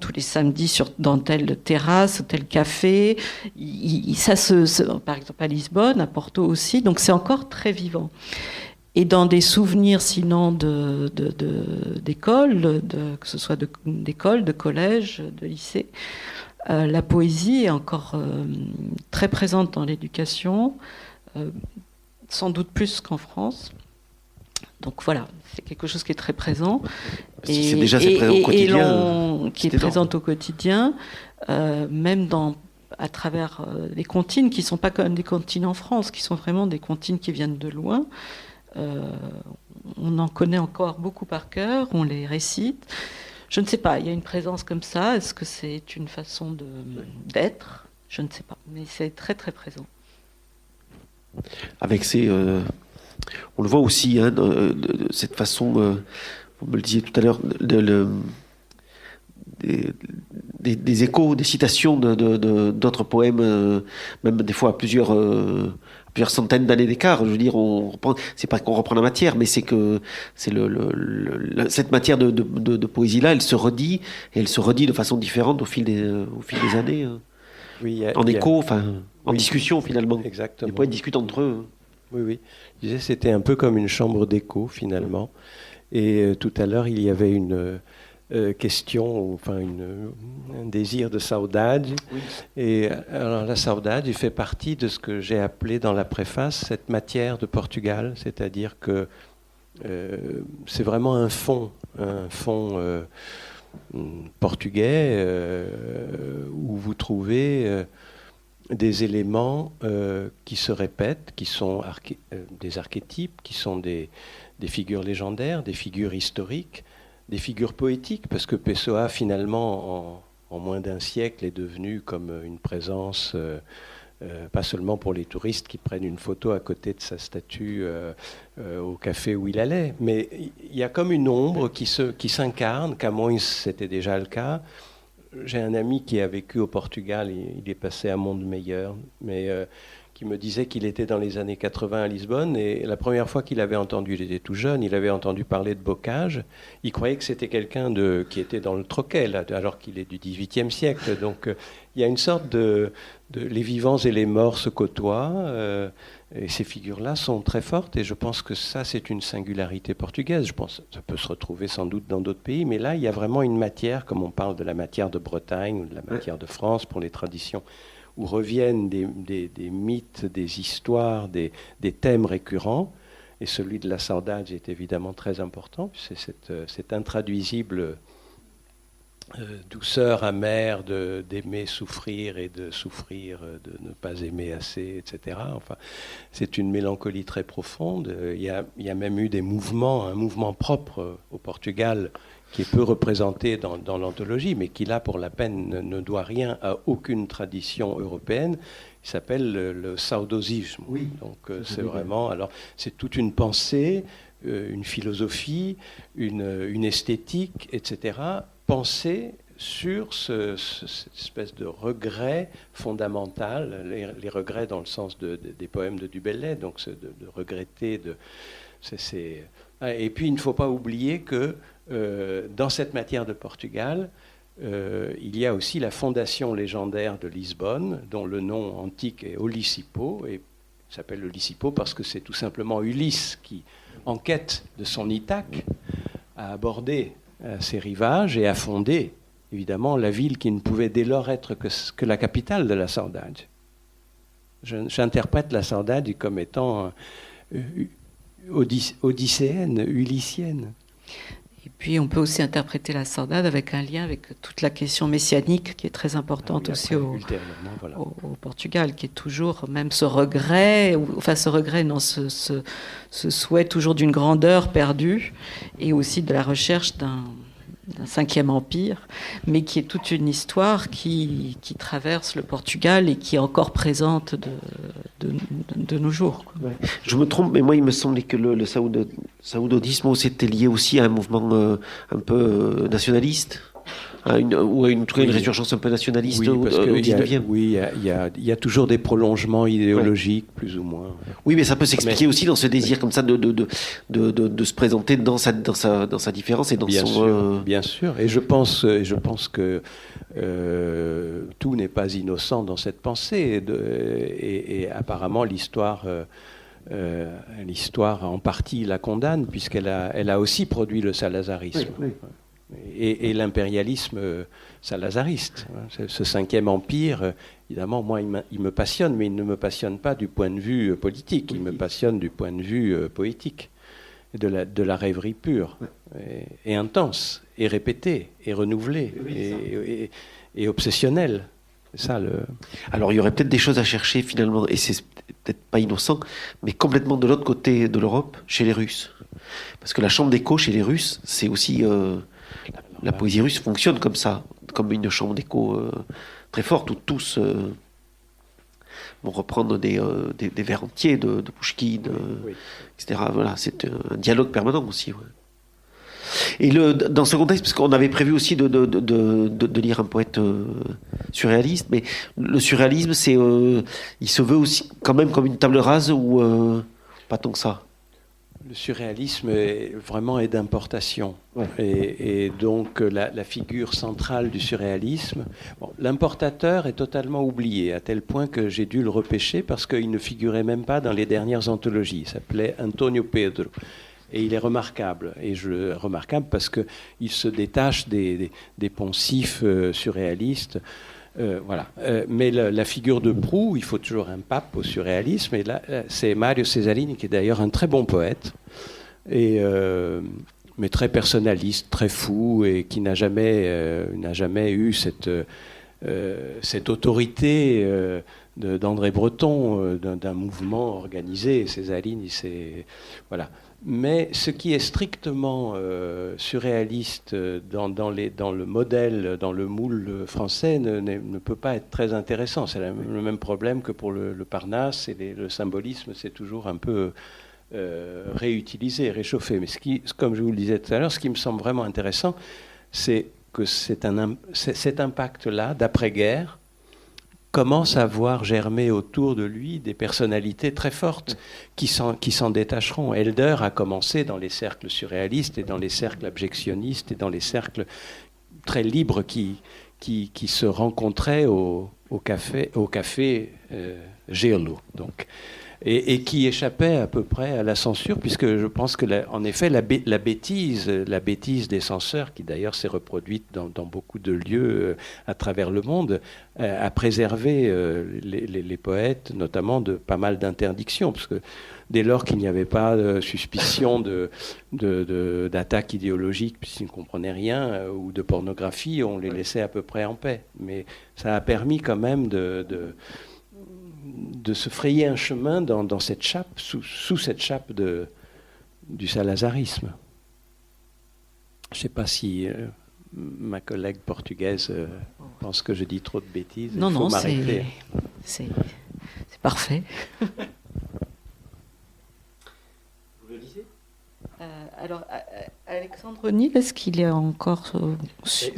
tous les samedis dans telle terrasse, tel café. Par exemple à Lisbonne, à Porto aussi, donc c'est encore très vivant. Et dans des souvenirs sinon d'école, que ce soit d'école, de collège, de lycée, la poésie est encore très présente dans l'éducation, sans doute plus qu'en France. Donc voilà, c'est quelque chose qui est très présent. C'est déjà présent au quotidien. Qui est présente au quotidien, même à travers des comptines qui ne sont pas comme des comptines en France, qui sont vraiment des comptines qui viennent de loin. On en connaît encore beaucoup par cœur, on les récite. Je ne sais pas, il y a une présence comme ça. Est-ce que c'est une façon d'être ? Je ne sais pas, mais c'est très très présent. Avec on le voit aussi, hein, de cette façon, vous me le disiez tout à l'heure, des échos, des citations d'autres poèmes, même des fois à plusieurs centaines d'années d'écart. Je veux dire, c'est pas qu'on reprend la matière, mais c'est que cette matière de poésie-là, elle se redit, et elle se redit de façon différente au fil des années. Oui, en discussion finalement. Exactement. Les poètes discutent entre eux. Oui. Je disais, c'était un peu comme une chambre d'écho finalement. Et tout à l'heure, il y avait une question, enfin un désir de saudade. Oui. Et alors la saudade, il fait partie de ce que j'ai appelé dans la préface cette matière de Portugal, c'est-à-dire que c'est vraiment un fond portugais où vous trouvez des éléments qui se répètent, qui sont des archétypes, qui sont des figures légendaires, des figures historiques, des figures poétiques, parce que Pessoa, finalement, en moins d'un siècle, est devenu comme une présence, pas seulement pour les touristes qui prennent une photo à côté de sa statue au café où il allait, mais il y a comme une ombre qui s'incarne. Camões, c'était déjà le cas. J'ai un ami qui a vécu au Portugal, il est passé à Montmeyer, mais qui me disait qu'il était dans les années 80 à Lisbonne, et la première fois qu'il avait entendu, il était tout jeune, il avait entendu parler de Bocage, il croyait que c'était quelqu'un qui était dans le troquet, là, alors qu'il est du XVIIIe siècle. Donc il y a une sorte de les vivants et les morts se côtoient, et ces figures-là sont très fortes, et je pense que ça, c'est une singularité portugaise. Je pense que ça peut se retrouver sans doute dans d'autres pays, mais là, il y a vraiment une matière, comme on parle de la matière de Bretagne ou de la matière de France pour les traditions, où reviennent des mythes, des histoires, des thèmes récurrents. Et celui de la saudade est évidemment très important. C'est cette intraduisible douceur amère d'aimer souffrir et de souffrir, de ne pas aimer assez, etc. Enfin, c'est une mélancolie très profonde. Il y a même eu un mouvement propre au Portugal, qui est peu représenté dans l'anthologie, mais qui, là, pour la peine, ne doit rien à aucune tradition européenne. Il s'appelle le saudosisme. Oui. Donc, c'est vraiment... Alors, c'est toute une pensée, une philosophie, une esthétique, etc., pensée sur cette espèce de regret fondamental, les regrets dans le sens des poèmes de Du Bellay, donc de regretter... Et puis, il ne faut pas oublier que dans cette matière de Portugal, il y a aussi la fondation légendaire de Lisbonne, dont le nom antique est Olisipo, et il s'appelle Olisipo parce que c'est tout simplement Ulysse qui, en quête de son Ithaque, a abordé ses rivages et a fondé, évidemment, la ville qui ne pouvait dès lors être que la capitale de la saudade. J'interprète la saudade comme étant odysséenne, ulyssienne. Et puis on peut aussi interpréter la saudade avec un lien avec toute la question messianique qui est très importante aussi au Portugal, qui est toujours même ce regret, ce souhait toujours d'une grandeur perdue, et aussi de la recherche d'un cinquième empire, mais qui est toute une histoire qui traverse le Portugal et qui est encore présente de nos jours. Ouais. Je me trompe, mais moi il me semblait que le saoudodisme c'était lié aussi à un mouvement un peu nationaliste, ou en tout cas une résurgence un peu nationaliste au 19e. Oui, il y a toujours des prolongements idéologiques, plus ou moins. Oui, mais ça peut s'expliquer aussi dans ce désir comme ça de se présenter dans sa différence et dans Bien sûr. Et je pense que tout n'est pas innocent dans cette pensée. Et apparemment, l'histoire en partie la condamne, puisqu'elle a aussi produit le salazarisme. Oui. Et l'impérialisme salazariste. Ce 5e empire, évidemment, moi, il me passionne, mais il ne me passionne pas du point de vue politique, il me passionne du point de vue poétique, de la rêverie pure, et intense, et répétée, et renouvelée, et obsessionnelle. C'est ça, Alors, il y aurait peut-être des choses à chercher, finalement, et c'est peut-être pas innocent, mais complètement de l'autre côté de l'Europe, chez les Russes. Parce que la chambre d'écho chez les Russes, c'est aussi... La poésie russe fonctionne comme ça, comme une chambre d'écho très forte, où tous vont reprendre des vers entiers de Pouchkine, etc. Voilà, c'est un dialogue permanent aussi. Ouais. Et dans ce contexte, parce qu'on avait prévu aussi de lire un poète surréaliste, mais le surréalisme, il se veut aussi quand même comme une table rase ou pas tant que ça. Le surréalisme est d'importation. Ouais. Et donc la figure centrale du surréalisme, l'importateur est totalement oublié, à tel point que j'ai dû le repêcher parce qu'il ne figurait même pas dans les dernières anthologies. Il s'appelait Antonio Pedro. Et il est remarquable. Remarquable parce qu'il se détache des poncifs surréalistes. Voilà. Mais la figure de proue, il faut toujours un pape au surréalisme, et là, c'est Mario Cesarini, qui est d'ailleurs un très bon poète, mais très personnaliste, très fou, et qui n'a jamais eu cette autorité d'André Breton, d'un mouvement organisé. Cesarini, voilà. Mais ce qui est strictement surréaliste dans le modèle, dans le moule français, ne peut pas être très intéressant. C'est le même problème que pour le Parnasse, et le symbolisme, c'est toujours un peu réutilisé, réchauffé. Mais comme je vous le disais tout à l'heure, ce qui me semble vraiment intéressant, c'est que cet impact-là, d'après-guerre, commence à voir germer autour de lui des personnalités très fortes qui s'en détacheront. Helder a commencé dans les cercles surréalistes et dans les cercles abjectionnistes et dans les cercles très libres qui se rencontraient au café Gelo. Donc. Et qui échappait à peu près à la censure, puisque je pense que, en effet, la bêtise des censeurs, qui d'ailleurs s'est reproduite dans beaucoup de lieux à travers le monde, a préservé les poètes, notamment de pas mal d'interdictions, parce que dès lors qu'il n'y avait pas de suspicion d'attaque idéologique, puisqu'ils ne comprenaient rien, ou de pornographie, on les laissait à peu près en paix. Mais ça a permis quand même de se frayer un chemin dans cette chape, sous cette chape du salazarisme. Je ne sais pas si ma collègue portugaise pense que je dis trop de bêtises. Non, c'est parfait. Vous le lisez ? Alors, Alexandre Nil, est-ce qu'il est encore...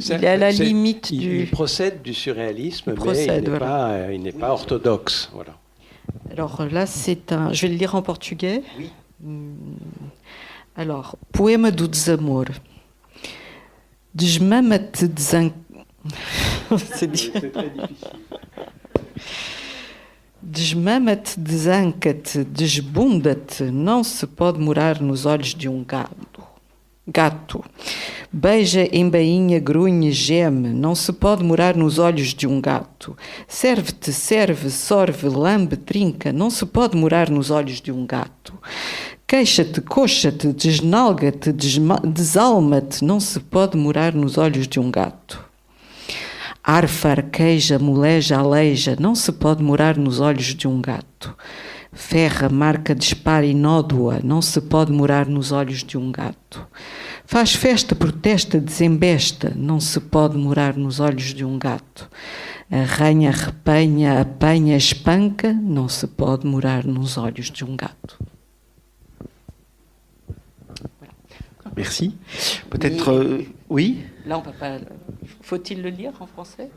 il est à la limite du... Il procède du surréalisme, mais il n'est pas orthodoxe. Voilà. Alors là, je vais le lire en portugais. Oui. Alors, Poema do Desamor. Desmama-te C'est très difficile. Desmama-te, desanca-te, desbunda-te, não se pode morar nos olhos de gato. Beija, embainha, grunhe, geme, não se pode morar nos olhos de gato. Serve-te, serve, sorve, lambe, trinca, não se pode morar nos olhos de gato. Queixa-te, coxa-te, desnalga-te, desalma-te, não se pode morar nos olhos de gato. Arfa, arqueja, moleja, aleija, não se pode morar nos olhos de gato. Ferra, marca, dispara e nódoa, não se pode morar nos olhos de gato. Faz festa, protesta, desembesta, não se pode morar nos olhos de gato. Arranha, arrepanha, apanha, espanca, não se pode morar nos olhos de gato. Merci. Peut-être... oui. Là, on peut pas... Faut-il le lire en français?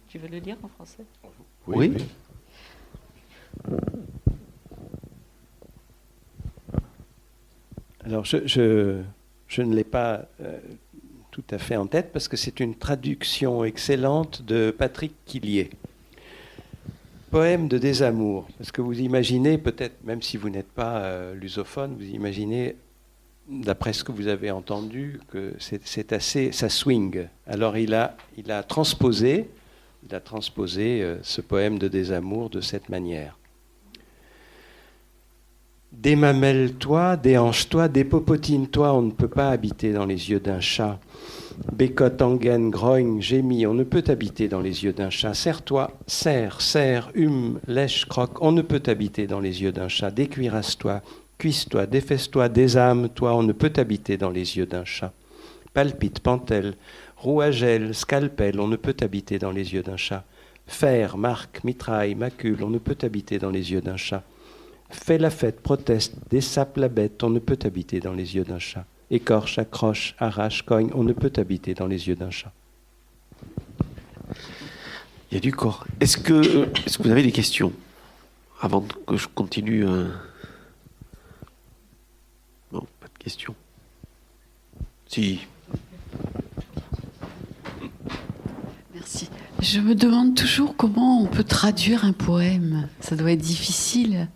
Tu veux le lire en français? Oui. Alors, je ne l'ai pas tout à fait en tête parce que c'est une traduction excellente de Patrick Quillier. Poème de désamour. Parce que vous imaginez, peut-être, même si vous n'êtes pas lusophone, vous imaginez, d'après ce que vous avez entendu, que c'est assez... ça swing. Alors, il a transposé ce poème de désamour de cette manière. Démamelle-toi, déhanche-toi, dépopotine-toi, on ne peut pas habiter dans les yeux d'un chat. Bécote, engaine, grogne, gémit, on ne peut habiter dans les yeux d'un chat. Serre-toi, serre, hume, lèche, croque, on ne peut habiter dans les yeux d'un chat. Décuirasse-toi, cuisse-toi, défesse-toi, désame-toi, on ne peut habiter dans les yeux d'un chat. Palpite, pantelle, rouagelle, scalpel, on ne peut habiter dans les yeux d'un chat. Fer, marque, mitraille, macule, on ne peut habiter dans les yeux d'un chat. Fais la fête, proteste, dessape la bête, on ne peut habiter dans les yeux d'un chat. Écorche, accroche, arrache, cogne, on ne peut habiter dans les yeux d'un chat. Il y a du corps. Est-ce que vous avez des questions avant que je continue? Non, pas de questions. Si. Merci. Je me demande toujours comment on peut traduire un poème. Ça doit être difficile.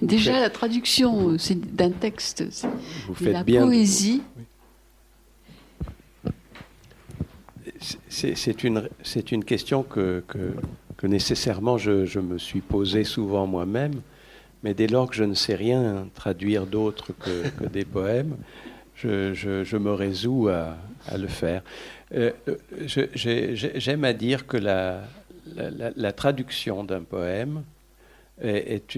Déjà, la traduction d'un texte, Vous c'est faites la bien. poésie. C'est une question que nécessairement je me suis posée souvent moi-même, mais dès lors que je ne sais rien traduire d'autre que des poèmes, je me résous à le faire. J'aime à dire que la traduction d'un poème est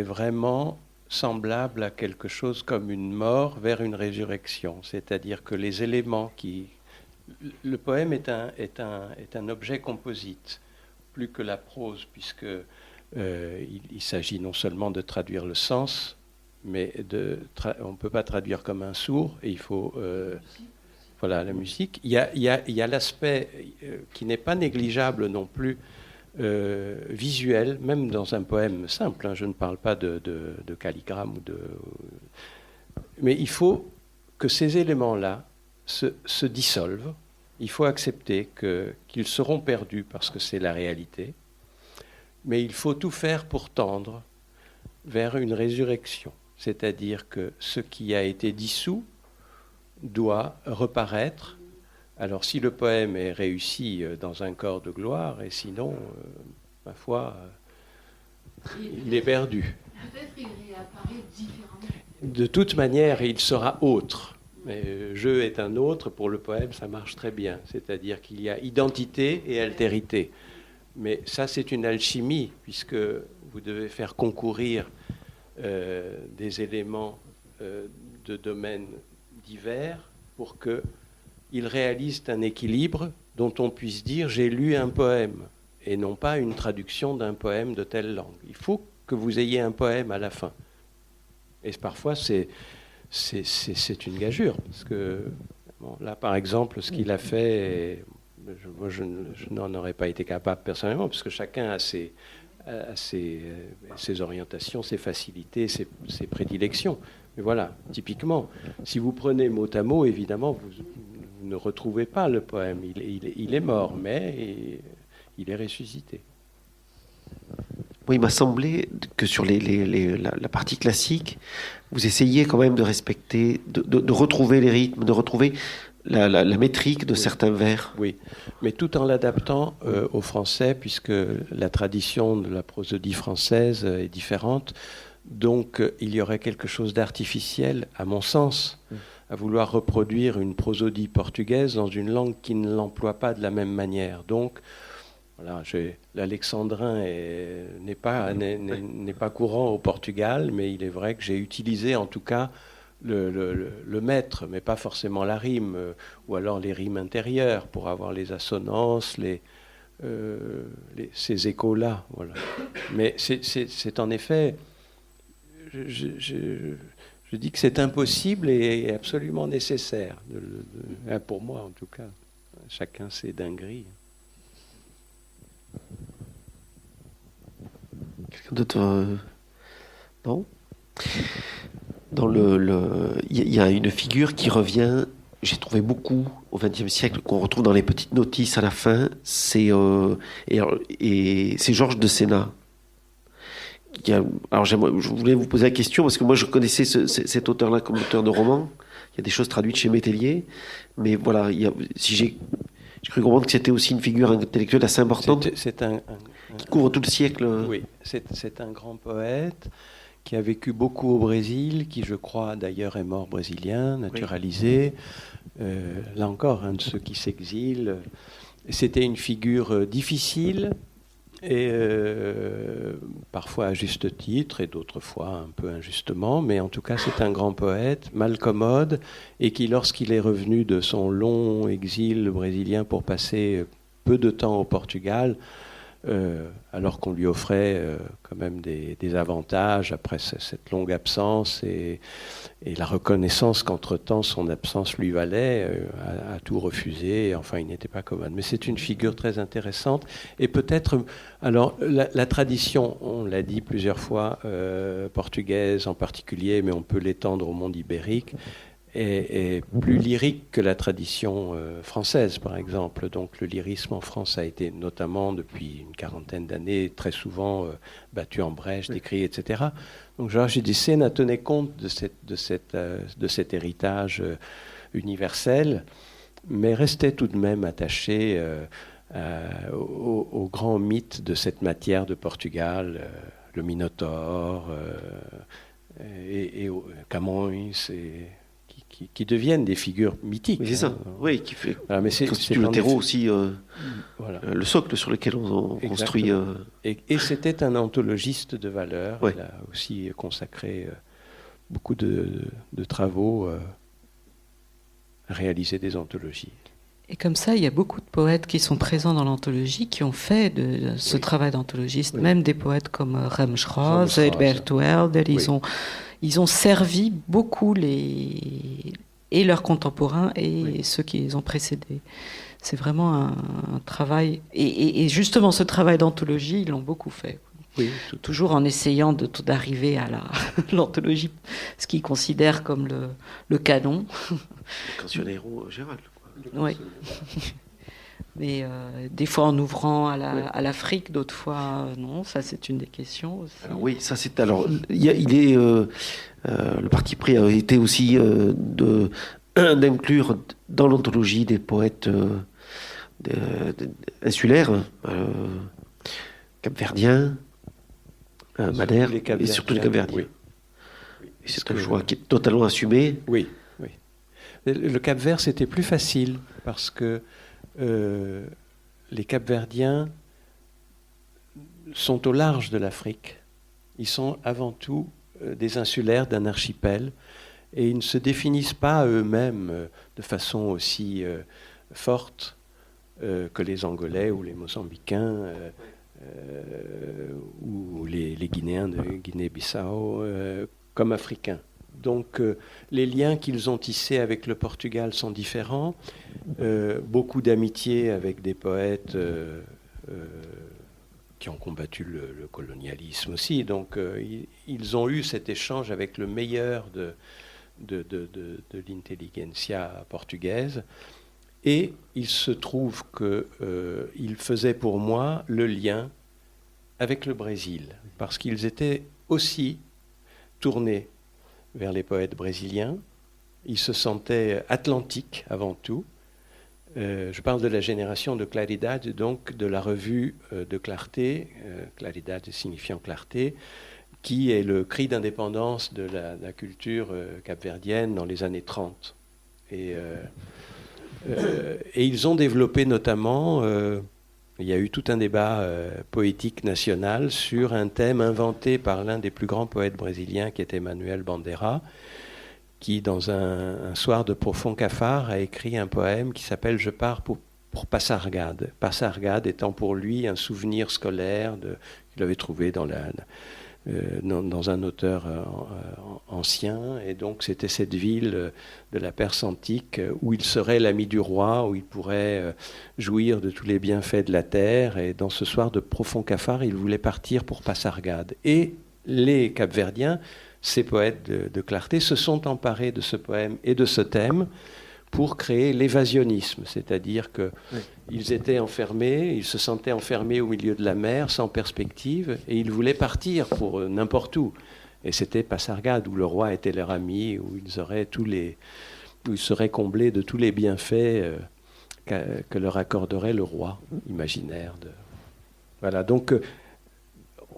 vraiment semblable à quelque chose comme une mort vers une résurrection. C'est-à-dire que les éléments qui... Le poème est un objet composite, plus que la prose, puisque il s'agit non seulement de traduire le sens, mais on ne peut pas traduire comme un sourd, et il faut... voilà, la musique. Il y a l'aspect qui n'est pas négligeable non plus, visuel, même dans un poème simple, hein, je ne parle pas de calligramme, mais il faut que ces éléments-là se dissolvent, il faut accepter qu'ils seront perdus parce que c'est la réalité, mais il faut tout faire pour tendre vers une résurrection, c'est-à-dire que ce qui a été dissous doit reparaître. Alors si le poème est réussi dans un corps de gloire, et sinon, ma foi, il est perdu. Peut-être il réapparaît différemment. De toute manière, il sera autre. Mais je est un autre, pour le poème, ça marche très bien. C'est-à-dire qu'il y a identité et altérité. Mais ça, c'est une alchimie, puisque vous devez faire concourir des éléments de domaines divers pour qu'ils réalisent un équilibre dont on puisse dire « j'ai lu un poème » et non pas une traduction d'un poème de telle langue. Il faut que vous ayez un poème à la fin. Et parfois, c'est une gageure. Parce que bon, là, par exemple, ce qu'il a fait, je n'en aurais pas été capable personnellement, parce que chacun a ses orientations, ses facilités, ses prédilections. Mais voilà, typiquement, si vous prenez mot à mot, évidemment, vous ne retrouvez pas le poème. Il est mort, mais il est ressuscité. Oui, il m'a semblé que sur la partie classique, vous essayiez quand même de respecter, de retrouver les rythmes, de retrouver la métrique de certains vers. Oui, mais tout en l'adaptant au français, puisque la tradition de la prosodie française est différente. Donc, il y aurait quelque chose d'artificiel, à mon sens, à vouloir reproduire une prosodie portugaise dans une langue qui ne l'emploie pas de la même manière. Donc, voilà, l'alexandrin n'est pas courant au Portugal, mais il est vrai que j'ai utilisé en tout cas le maître, mais pas forcément la rime, ou alors les rimes intérieures, pour avoir les assonances, ces échos-là. Voilà. Mais c'est en effet... Je dis que c'est impossible et absolument nécessaire, pour moi en tout cas. Chacun ses dingueries. Quelqu'un d'autre non. Il y a une figure qui revient, j'ai trouvé beaucoup au XXe siècle, qu'on retrouve dans les petites notices à la fin, c'est Georges de Sena. Alors je voulais vous poser la question, parce que moi je connaissais cet auteur-là comme auteur de roman. Il y a des choses traduites chez Métellier, mais voilà, j'ai cru comprendre que c'était aussi une figure intellectuelle assez importante, qui couvre tout le siècle. Oui, c'est un grand poète qui a vécu beaucoup au Brésil, qui je crois d'ailleurs est mort brésilien, naturalisé. Oui. Là encore, un de ceux qui s'exilent. C'était une figure difficile, et parfois à juste titre, et d'autres fois un peu injustement, mais en tout cas c'est un grand poète, malcommode, et qui, lorsqu'il est revenu de son long exil brésilien pour passer peu de temps au Portugal, alors qu'on lui offrait quand même des avantages après cette longue absence et la reconnaissance qu'entre-temps son absence lui valait, a tout refusé, et enfin il n'était pas commode. Mais c'est une figure très intéressante, et peut-être, alors la tradition, on l'a dit plusieurs fois, portugaise en particulier, mais on peut l'étendre au monde ibérique, est plus lyrique que la tradition française, par exemple. Donc le lyrisme en France a été, notamment depuis une quarantaine d'années, très souvent battu en brèche, décrit, etc. Donc Georges de Sena tenait compte de cet héritage universel, mais restait tout de même attaché au grand mythe de cette matière de Portugal, le Minotaure, et Camões, qui deviennent des figures mythiques. Oui, c'est ça. Oui, qui fait constitue le terreau aussi, le socle sur lequel on construit. Et c'était un anthologiste de valeur. Ouais. Il a aussi consacré beaucoup de travaux à réaliser des anthologies. Et comme ça, il y a beaucoup de poètes qui sont présents dans l'anthologie, qui ont fait de ce travail d'anthologiste, même des poètes comme Remschroth, Edberto Helder, ils ont servi beaucoup et leurs contemporains et ceux qui les ont précédés. C'est vraiment un travail. Et justement, ce travail d'anthologie, ils l'ont beaucoup fait. Oui, toujours en essayant d'arriver à l'anthologie, ce qu'ils considèrent comme le canon. Le cancionero Gérald. Oui. Mais des fois en ouvrant à l'Afrique, d'autres fois non. Ça, c'est une des questions aussi. Alors, oui, ça c'est. Alors, le parti pris a été aussi d'inclure dans l'anthologie des poètes insulaires, capverdiens, Madère, et surtout les Capverdiens. Oui. Et c'est un choix qui est totalement assumé. Oui, oui. Le Cap-Vert, c'était plus facile parce que les Capverdiens sont au large de l'Afrique. Ils sont avant tout des insulaires d'un archipel, et ils ne se définissent pas eux-mêmes de façon aussi forte que les Angolais ou les Mozambicains ou les Guinéens de Guinée-Bissau comme africains. Donc les liens qu'ils ont tissés avec le Portugal sont différents. Beaucoup d'amitié avec des poètes qui ont combattu le colonialisme aussi. Donc ils ont eu cet échange avec le meilleur de l'intelligentsia portugaise. Et il se trouve qu'ils faisaient pour moi le lien avec le Brésil, parce qu'ils étaient aussi tournés vers les poètes brésiliens. Ils se sentaient atlantiques avant tout. Je parle de la génération de Claridad, donc de la revue de clarté, Claridad signifiant clarté, qui est le cri d'indépendance de la culture capverdienne dans les années 30. Et ils ont développé notamment, il y a eu tout un débat poétique national sur un thème inventé par l'un des plus grands poètes brésiliens, qui était Manuel Bandeira, qui, dans un soir de profond cafard, a écrit un poème qui s'appelle « Je pars pour Passargade ». Passargade étant pour lui un souvenir scolaire qu'il avait trouvé dans dans un auteur ancien, et donc c'était cette ville de la Perse antique où il serait l'ami du roi, où il pourrait jouir de tous les bienfaits de la terre, et dans ce soir de profond cafard, il voulait partir pour Pasargade. Et les Capverdiens, ces poètes de clarté, se sont emparés de ce poème et de ce thème pour créer l'évasionnisme, c'est-à-dire qu'ils étaient enfermés, ils se sentaient enfermés au milieu de la mer, sans perspective, et ils voulaient partir pour n'importe où. Et c'était Pasargade, où le roi était leur ami, où ils seraient comblés de tous les bienfaits que leur accorderait le roi imaginaire. Voilà, donc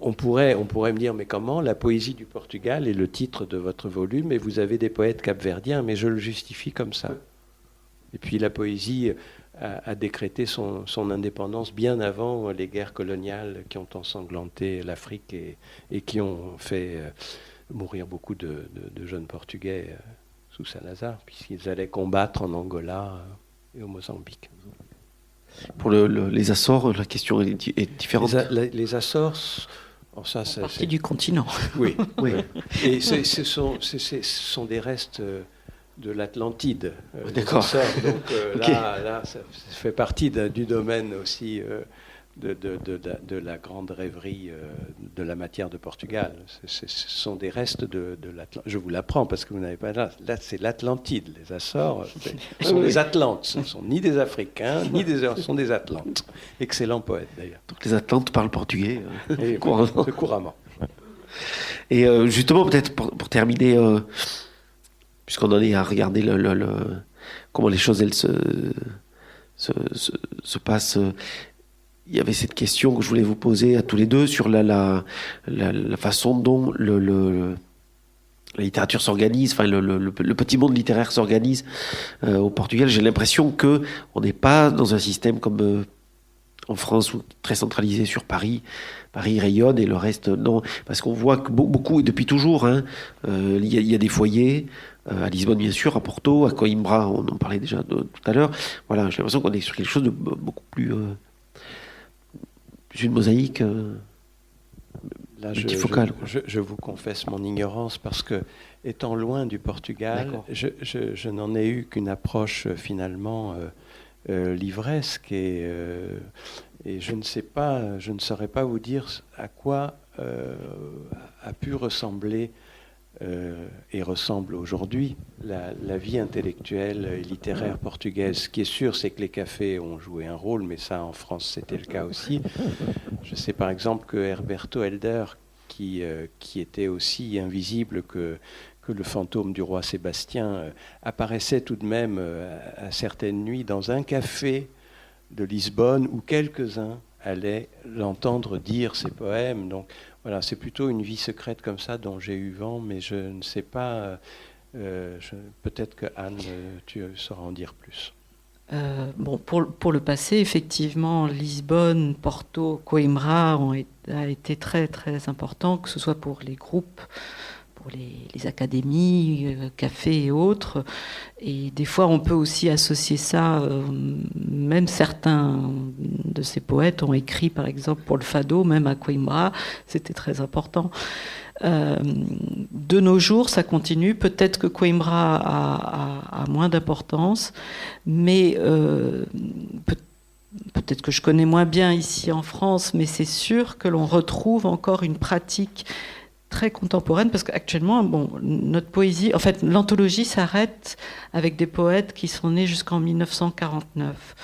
on pourrait me dire, mais comment la poésie du Portugal est le titre de votre volume, et vous avez des poètes capverdiens, mais je le justifie comme ça. Et puis la poésie a décrété son indépendance bien avant les guerres coloniales qui ont ensanglanté l'Afrique et qui ont fait mourir beaucoup de jeunes Portugais sous Salazar, puisqu'ils allaient combattre en Angola et au Mozambique. Pour les Açores, la question est différente. Les Açores... ça, c'est partie du continent. Oui, oui. Et ce sont des restes de l'Atlantide. D'accord. Donc là, ça fait partie du domaine aussi de la grande rêverie de la matière de Portugal. Ce sont des restes de l'Atlantide. Je vous l'apprends parce que vous n'avez pas là. Là, c'est l'Atlantide. Les Açores, ce sont des Atlantes. Ce ne sont ni des Africains, ni des... Ce sont des Atlantes. Excellent poète, d'ailleurs. Donc les Atlantes parlent portugais couramment. Et justement, peut-être pour terminer, puisqu'on en est à regarder comment les choses elles se passent, il y avait cette question que je voulais vous poser à tous les deux sur la façon dont la littérature s'organise, enfin le petit monde littéraire s'organise au Portugal. J'ai l'impression que on n'est pas dans un système comme en France, très centralisé sur Paris. Paris rayonne et le reste non, parce qu'on voit que beaucoup et depuis toujours, il y a des foyers. À Lisbonne, bien sûr, à Porto, à Coimbra, on en parlait déjà tout à l'heure. Voilà, j'ai l'impression qu'on est sur quelque chose de beaucoup plus une mosaïque multifocale. Je vous confesse mon ignorance parce que, étant loin du Portugal, je n'en ai eu qu'une approche finalement livresque et je ne sais pas, je ne saurais pas vous dire à quoi a pu ressembler et ressemble aujourd'hui la vie intellectuelle et littéraire portugaise. Ce qui est sûr, c'est que les cafés ont joué un rôle, mais ça, en France, c'était le cas aussi. Je sais par exemple que Herberto Helder, qui était aussi invisible que le fantôme du roi Sébastien, apparaissait tout de même à certaines nuits dans un café de Lisbonne où quelques-uns allaient l'entendre dire ses poèmes. Donc voilà, c'est plutôt une vie secrète comme ça dont j'ai eu vent, mais je ne sais pas. Peut-être que Anne, tu sauras en dire plus. Pour le passé, effectivement, Lisbonne, Porto, Coimbra a été très très important, que ce soit pour les groupes, pour les académies, cafés et autres. Et des fois, on peut aussi associer ça, même certains de ces poètes ont écrit, par exemple, pour le Fado, même à Coimbra, c'était très important. De nos jours, ça continue. Peut-être que Coimbra a moins d'importance, mais peut-être que je connais moins bien ici en France, mais c'est sûr que l'on retrouve encore une pratique très contemporaine, parce qu'actuellement, notre poésie, en fait, l'anthologie s'arrête avec des poètes qui sont nés jusqu'en 1949.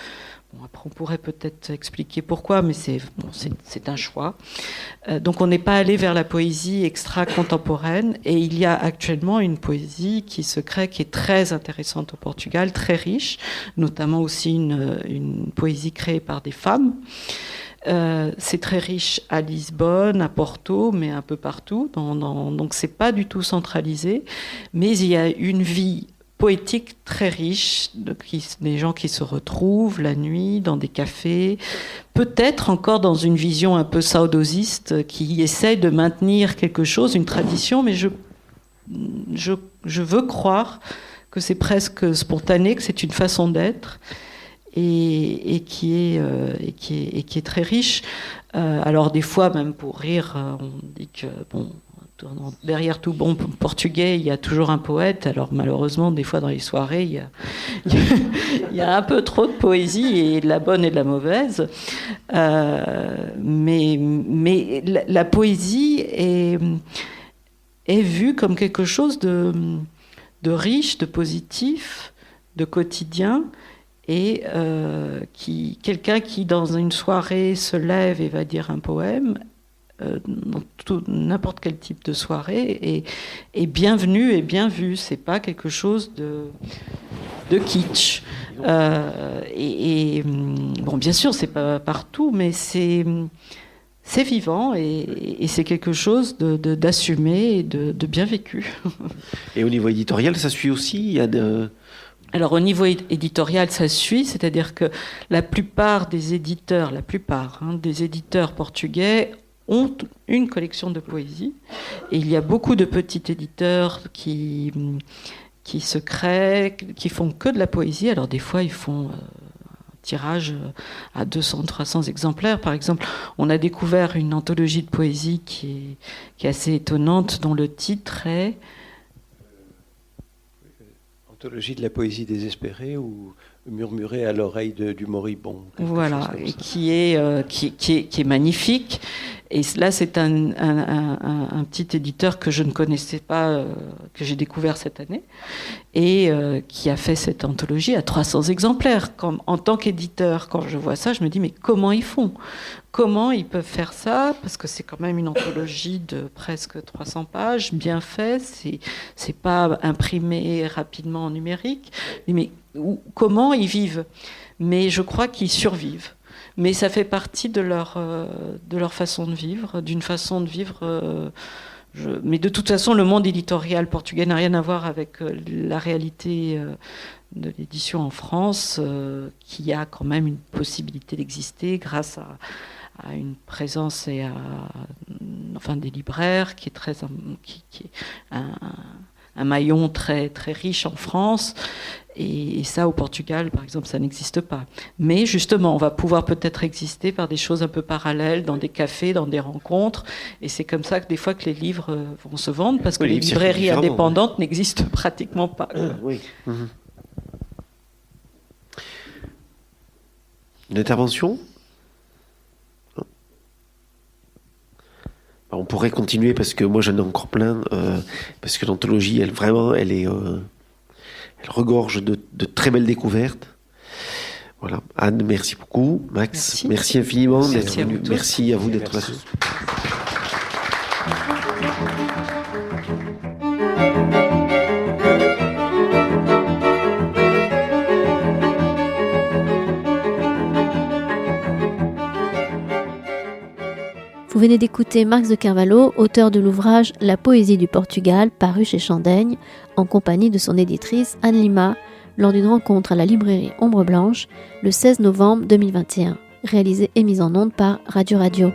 Après, on pourrait peut-être expliquer pourquoi, mais c'est un choix. Donc, on n'est pas allé vers la poésie extra-contemporaine, et il y a actuellement une poésie qui se crée, qui est très intéressante au Portugal, très riche, notamment aussi une poésie créée par des femmes. C'est très riche à Lisbonne, à Porto, mais un peu partout. Donc c'est pas du tout centralisé, mais il y a une vie poétique très riche, des gens qui se retrouvent la nuit dans des cafés, peut-être encore dans une vision un peu saudosiste qui essaye de maintenir quelque chose, une tradition, mais je veux croire que c'est presque spontané, que c'est une façon d'être. et qui est très riche. Alors des fois, même pour rire, on dit que derrière tout bon portugais, il y a toujours un poète. Alors malheureusement, des fois dans les soirées, il y a un peu trop de poésie, et de la bonne et de la mauvaise. Mais la poésie est vue comme quelque chose de riche, de positif, de quotidien. Et quelqu'un qui, dans une soirée, se lève et va dire un poème, dans n'importe quel type de soirée, est bienvenu et bien vu. C'est pas quelque chose de kitsch. Bon, bien sûr, c'est pas partout, mais c'est vivant, et c'est quelque chose d'assumé et de bien vécu. Et au niveau éditorial, ça suit aussi? Il y a Alors au niveau éditorial, ça suit, c'est-à-dire que la plupart des éditeurs portugais ont une collection de poésie, et il y a beaucoup de petits éditeurs qui se créent, qui font que de la poésie. Alors des fois, ils font un tirage à 200, 300 exemplaires. Par exemple, on a découvert une anthologie de poésie qui est assez étonnante, dont le titre est... Anthologie de la poésie désespérée, ou murmurée à l'oreille du moribond. Voilà, et qui est magnifique. Et là, c'est un petit éditeur que je ne connaissais pas, que j'ai découvert cette année, et qui a fait cette anthologie à 300 exemplaires. En tant qu'éditeur, quand je vois ça, je me dis, mais comment ils font ? Comment ils peuvent faire ça ? Parce que c'est quand même une anthologie de presque 300 pages, bien fait, c'est pas imprimé rapidement en numérique. Mais comment ils vivent ? Mais je crois qu'ils survivent. Mais ça fait partie de leur façon de vivre, d'une façon de vivre. Mais de toute façon, le monde éditorial portugais n'a rien à voir avec la réalité de l'édition en France, qui a quand même une possibilité d'exister grâce à une présence et des libraires, qui est un maillon très, très riche en France. Et ça, au Portugal, par exemple, ça n'existe pas. Mais justement, on va pouvoir peut-être exister par des choses un peu parallèles, dans des cafés, dans des rencontres. Et c'est comme ça que des fois que les livres vont se vendre, parce que les librairies indépendantes n'existent pratiquement pas. Oui. Une intervention ? On pourrait continuer, parce que moi j'en ai encore plein, parce que l'anthologie, elle regorge de très belles découvertes. Voilà. Anne, merci beaucoup. Max, merci infiniment d'être venu. Merci à vous d'être là. Vous venez d'écouter Marx de Carvalho, auteur de l'ouvrage La poésie du Portugal, paru chez Chandaigne, en compagnie de son éditrice Anne Lima, lors d'une rencontre à la librairie Ombre Blanche, le 16 novembre 2021, réalisée et mise en onde par Radio Radio.